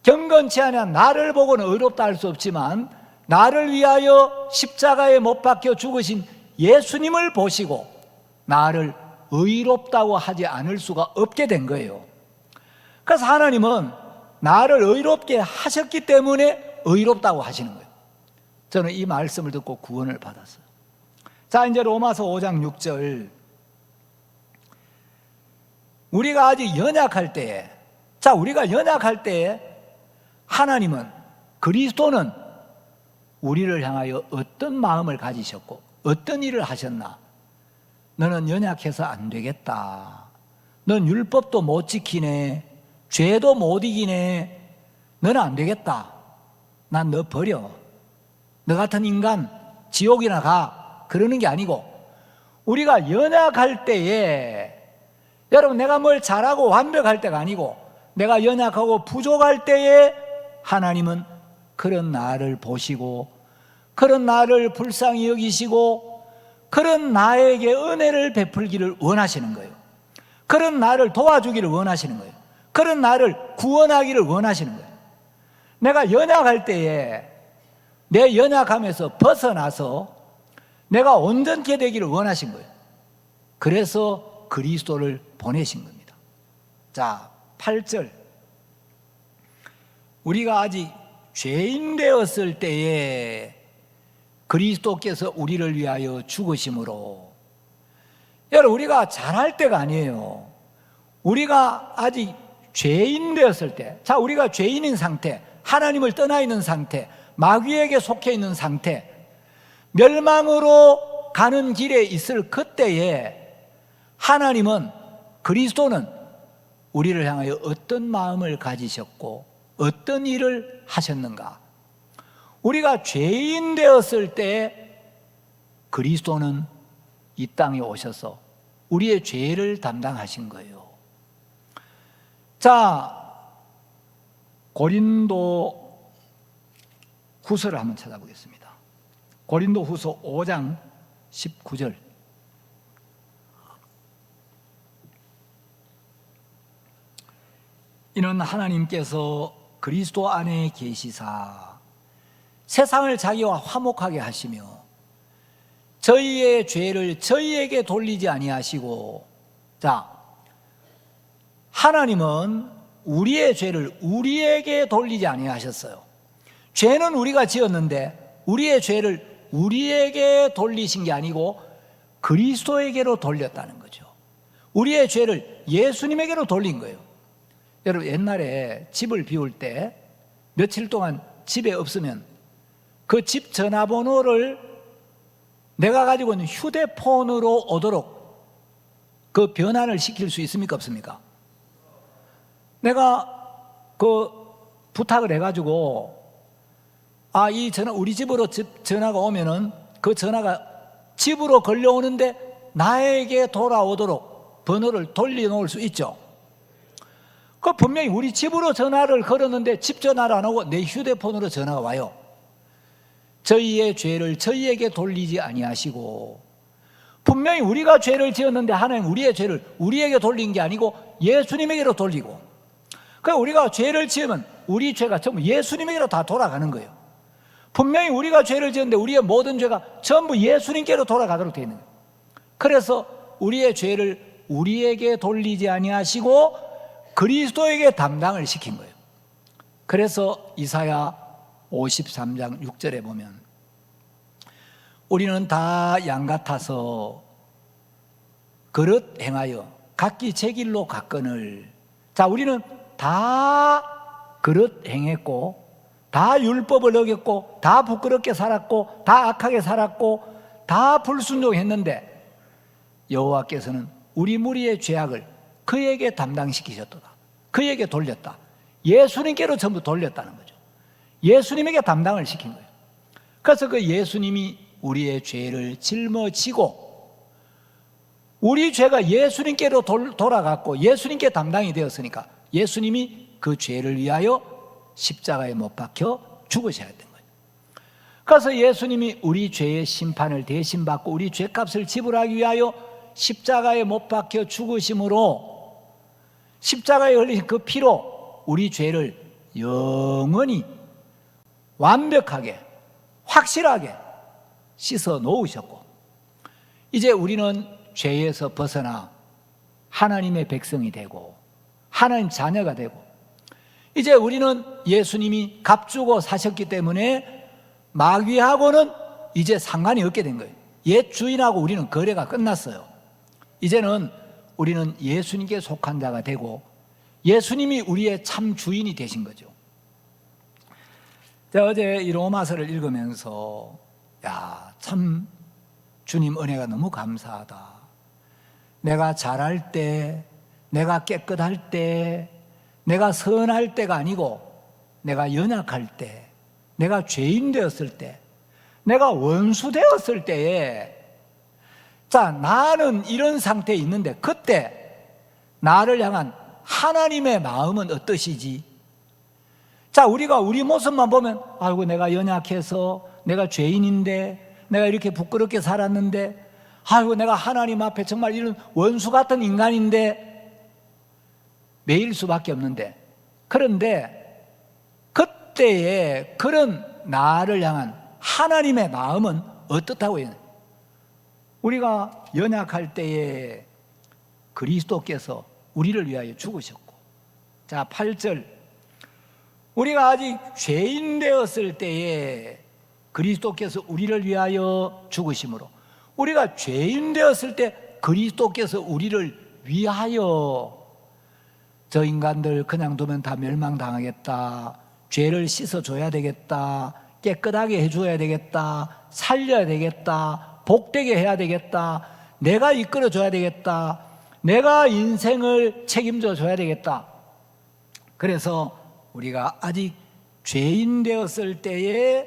경건치 아니한 나를 보고는 의롭다 할 수 없지만 나를 위하여 십자가에 못 박혀 죽으신 예수님을 보시고 나를 의롭다고 하지 않을 수가 없게 된 거예요. 그래서 하나님은 나를 의롭게 하셨기 때문에 의롭다고 하시는 거예요. 저는 이 말씀을 듣고 구원을 받았어요. 자, 이제 로마서 5장 6절. 우리가 아직 연약할 때에, 자, 우리가 연약할 때에 하나님은, 그리스도는 우리를 향하여 어떤 마음을 가지셨고 어떤 일을 하셨나? 너는 연약해서 안 되겠다. 넌 율법도 못 지키네. 죄도 못 이기네. 너는 안 되겠다. 난 너 버려. 너 같은 인간 지옥이나 가. 그러는 게 아니고, 우리가 연약할 때에, 여러분, 내가 뭘 잘하고 완벽할 때가 아니고 내가 연약하고 부족할 때에 하나님은 그런 나를 보시고 그런 나를 불쌍히 여기시고 그런 나에게 은혜를 베풀기를 원하시는 거예요. 그런 나를 도와주기를 원하시는 거예요. 그런 나를 구원하기를 원하시는 거예요. 내가 연약할 때에 내 연약함에서 벗어나서 내가 온전케 되기를 원하신 거예요. 그래서 그리스도를 보내신 겁니다. 자, 8절. 우리가 아직 죄인 되었을 때에 그리스도께서 우리를 위하여 죽으심으로, 여러분, 우리가 잘할 때가 아니에요. 우리가 아직 죄인 되었을 때, 자, 우리가 죄인인 상태, 하나님을 떠나 있는 상태, 마귀에게 속해 있는 상태, 멸망으로 가는 길에 있을 그때에 하나님은, 그리스도는 우리를 향하여 어떤 마음을 가지셨고 어떤 일을 하셨는가? 우리가 죄인 되었을 때 그리스도는 이 땅에 오셔서 우리의 죄를 담당하신 거예요. 자, 고린도 후서를 한번 찾아보겠습니다. 고린도 후서 5장 19절. 이는 하나님께서 그리스도 안에 계시사 세상을 자기와 화목하게 하시며 저희의 죄를 저희에게 돌리지 아니하시고, 자, 하나님은 우리의 죄를 우리에게 돌리지 아니하셨어요. 죄는 우리가 지었는데 우리의 죄를 우리에게 돌리신 게 아니고 그리스도에게로 돌렸다는 거죠. 우리의 죄를 예수님에게로 돌린 거예요. 여러분, 옛날에 집을 비울 때 며칠 동안 집에 없으면 그 집 전화번호를 내가 가지고 있는 휴대폰으로 오도록 그 변환을 시킬 수 있습니까, 없습니까? 내가 그 부탁을 해가지고, 아, 이 전화, 우리 집으로 전화가 오면은 그 전화가 집으로 걸려오는데 나에게 돌아오도록 번호를 돌려놓을 수 있죠. 그 분명히 우리 집으로 전화를 걸었는데 집 전화를 안 오고 내 휴대폰으로 전화가 와요. 저희의 죄를 저희에게 돌리지 아니하시고, 분명히 우리가 죄를 지었는데 하나님 우리의 죄를 우리에게 돌린 게 아니고 예수님에게로 돌리고, 그러니까 우리가 죄를 지으면 우리 죄가 전부 예수님에게로 다 돌아가는 거예요. 분명히 우리가 죄를 지었는데 우리의 모든 죄가 전부 예수님께로 돌아가도록 되어 있는 거예요. 그래서 우리의 죄를 우리에게 돌리지 아니하시고 그리스도에게 담당을 시킨 거예요. 그래서 이사야 53장 6절에 보면 우리는 다 양 같아서 그릇 행하여 각기 제 길로 갔거늘. 자, 우리는 다 그릇 행했고 다 율법을 어겼고 다 부끄럽게 살았고 다 악하게 살았고 다 불순종했는데 여호와께서는 우리 무리의 죄악을 그에게 담당시키셨도다. 그에게 돌렸다. 예수님께로 전부 돌렸다는 거죠. 예수님에게 담당을 시킨 거예요. 그래서 그 예수님이 우리의 죄를 짊어지고 우리 죄가 예수님께로 돌아갔고 예수님께 담당이 되었으니까 예수님이 그 죄를 위하여 십자가에 못 박혀 죽으셔야 된 거예요. 그래서 예수님이 우리 죄의 심판을 대신 받고 우리 죄값을 지불하기 위하여 십자가에 못 박혀 죽으심으로 십자가에 흘린 그 피로 우리 죄를 영원히 완벽하게 확실하게 씻어 놓으셨고 이제 우리는 죄에서 벗어나 하나님의 백성이 되고 하나님 자녀가 되고 이제 우리는 예수님이 값주고 사셨기 때문에 마귀하고는 이제 상관이 없게 된 거예요. 옛 주인하고 우리는 거래가 끝났어요. 이제는 우리는 예수님께 속한 자가 되고 예수님이 우리의 참 주인이 되신 거죠. 제가 어제 이 로마서를 읽으면서 참 주님 은혜가 너무 감사하다. 내가 잘할 때, 내가 깨끗할 때, 내가 선할 때가 아니고 내가 연약할 때, 내가 죄인 되었을 때, 내가 원수 되었을 때에 자, 나는 이런 상태에 있는데 그때 나를 향한 하나님의 마음은 어떠시지? 자, 우리가 우리 모습만 보면 아이고 내가 연약해서 내가 죄인인데 내가 이렇게 부끄럽게 살았는데 아이고 내가 하나님 앞에 정말 이런 원수 같은 인간인데 매일 수밖에 없는데 그런데 그때의 그런 나를 향한 하나님의 마음은 어떻다고 해요? 우리가 연약할 때에 그리스도께서 우리를 위하여 죽으셨고 자 8절 우리가 아직 죄인 되었을 때에 그리스도께서 우리를 위하여 죽으심으로 우리가 죄인 되었을 때 그리스도께서 우리를 위하여 저 인간들 그냥 두면 다 멸망당하겠다. 죄를 씻어줘야 되겠다. 깨끗하게 해줘야 되겠다. 살려야 되겠다. 복되게 해야 되겠다. 내가 이끌어줘야 되겠다. 내가 인생을 책임져 줘야 되겠다. 그래서 우리가 아직 죄인 되었을 때에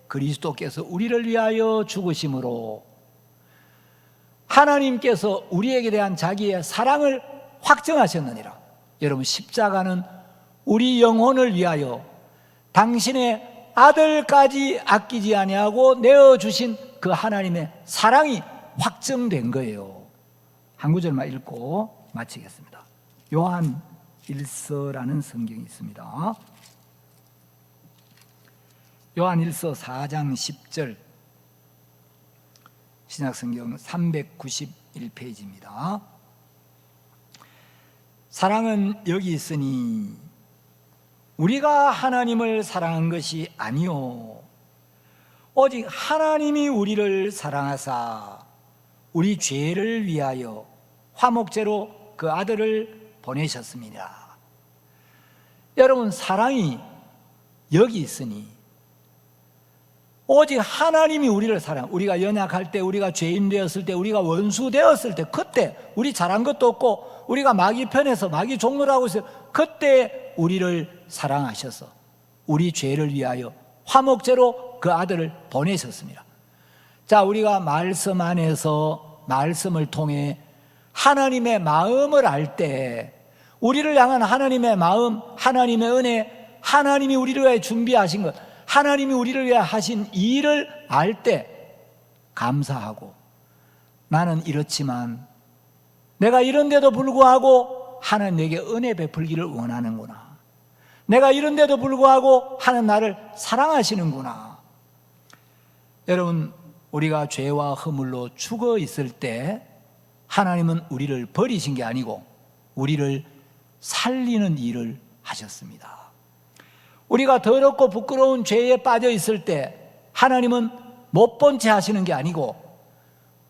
그리스도께서 우리를 위하여 죽으심으로 하나님께서 우리에게 대한 자기의 사랑을 확정하셨느니라. 여러분 십자가는 우리 영혼을 위하여 당신의 아들까지 아끼지 아니하고 내어주신 그 하나님의 사랑이 확정된 거예요. 한 구절만 읽고 마치겠습니다. 요한 1서라는 성경이 있습니다. 요한 1서 4장 10절 신약성경 391페이지입니다. 사랑은 여기 있으니 우리가 하나님을 사랑한 것이 아니요 오직 하나님이 우리를 사랑하사 우리 죄를 위하여 화목제로 그 아들을 보내셨습니다. 여러분 사랑이 여기 있으니 오직 하나님이 우리를 우리가 연약할 때 우리가 죄인 되었을 때 우리가 원수 되었을 때 그때 우리 잘한 것도 없고 우리가 마귀 편에서 마귀 종로를 하고 있어요. 그때 우리를 사랑하셔서 우리 죄를 위하여 화목제로 그 아들을 보내셨습니다. 자, 우리가 말씀 안에서 말씀을 통해 하나님의 마음을 알 때 우리를 향한 하나님의 마음, 하나님의 은혜, 하나님이 우리를 위해 준비하신 것, 하나님이 우리를 위해 하신 일을 알 때 감사하고 나는 이렇지만 내가 이런데도 불구하고 하나님 내게 은혜 베풀기를 원하는구나. 내가 이런데도 불구하고 하나님 나를 사랑하시는구나. 여러분, 우리가 죄와 허물로 죽어 있을 때 하나님은 우리를 버리신 게 아니고 우리를 살리는 일을 하셨습니다. 우리가 더럽고 부끄러운 죄에 빠져 있을 때 하나님은 못 본 채 하시는 게 아니고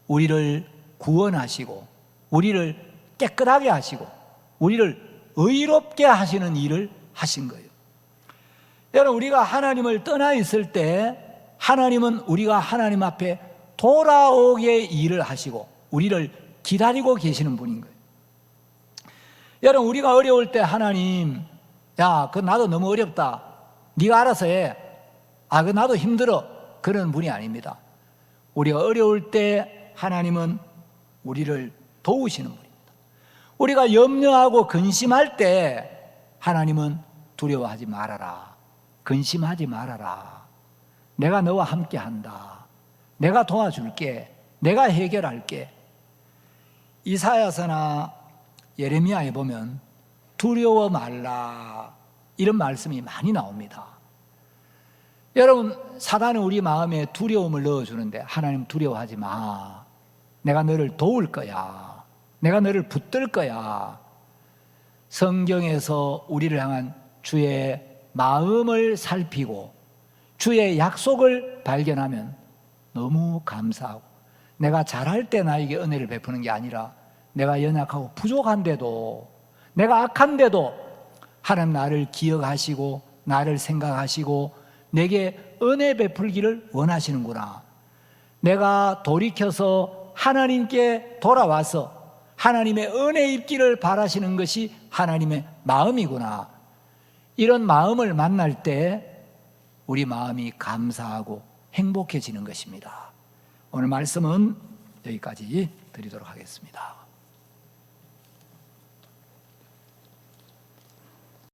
우리를 구원하시고 우리를 깨끗하게 하시고 우리를 의롭게 하시는 일을 하신 거예요. 여러분, 우리가 하나님을 떠나 있을 때 하나님은 우리가 하나님 앞에 돌아오게 일을 하시고 우리를 기다리고 계시는 분인 거예요. 여러분, 우리가 어려울 때 하나님, 야, 그거 나도 너무 어렵다, 네가 알아서 해, 그거 나도 힘들어, 그런 분이 아닙니다. 우리가 어려울 때 하나님은 우리를 도우시는 분입니다. 우리가 염려하고 근심할 때 하나님은 두려워하지 말아라, 근심하지 말아라, 내가 너와 함께 한다, 내가 도와줄게, 내가 해결할게. 이사야서나 예레미야에 보면 두려워 말라, 이런 말씀이 많이 나옵니다. 여러분, 사단은 우리 마음에 두려움을 넣어주는데 하나님 두려워하지 마, 내가 너를 도울 거야, 내가 너를 붙들 거야. 성경에서 우리를 향한 주의 마음을 살피고 주의 약속을 발견하면 너무 감사하고, 내가 잘할 때 나에게 은혜를 베푸는 게 아니라 내가 연약하고 부족한데도, 내가 악한데도 하나님 나를 기억하시고 나를 생각하시고 내게 은혜 베풀기를 원하시는구나. 내가 돌이켜서 하나님께 돌아와서 하나님의 은혜 입기를 바라시는 것이 하나님의 마음이구나. 이런 마음을 만날 때 우리 마음이 감사하고 행복해지는 것입니다. 오늘 말씀은 여기까지 드리도록 하겠습니다.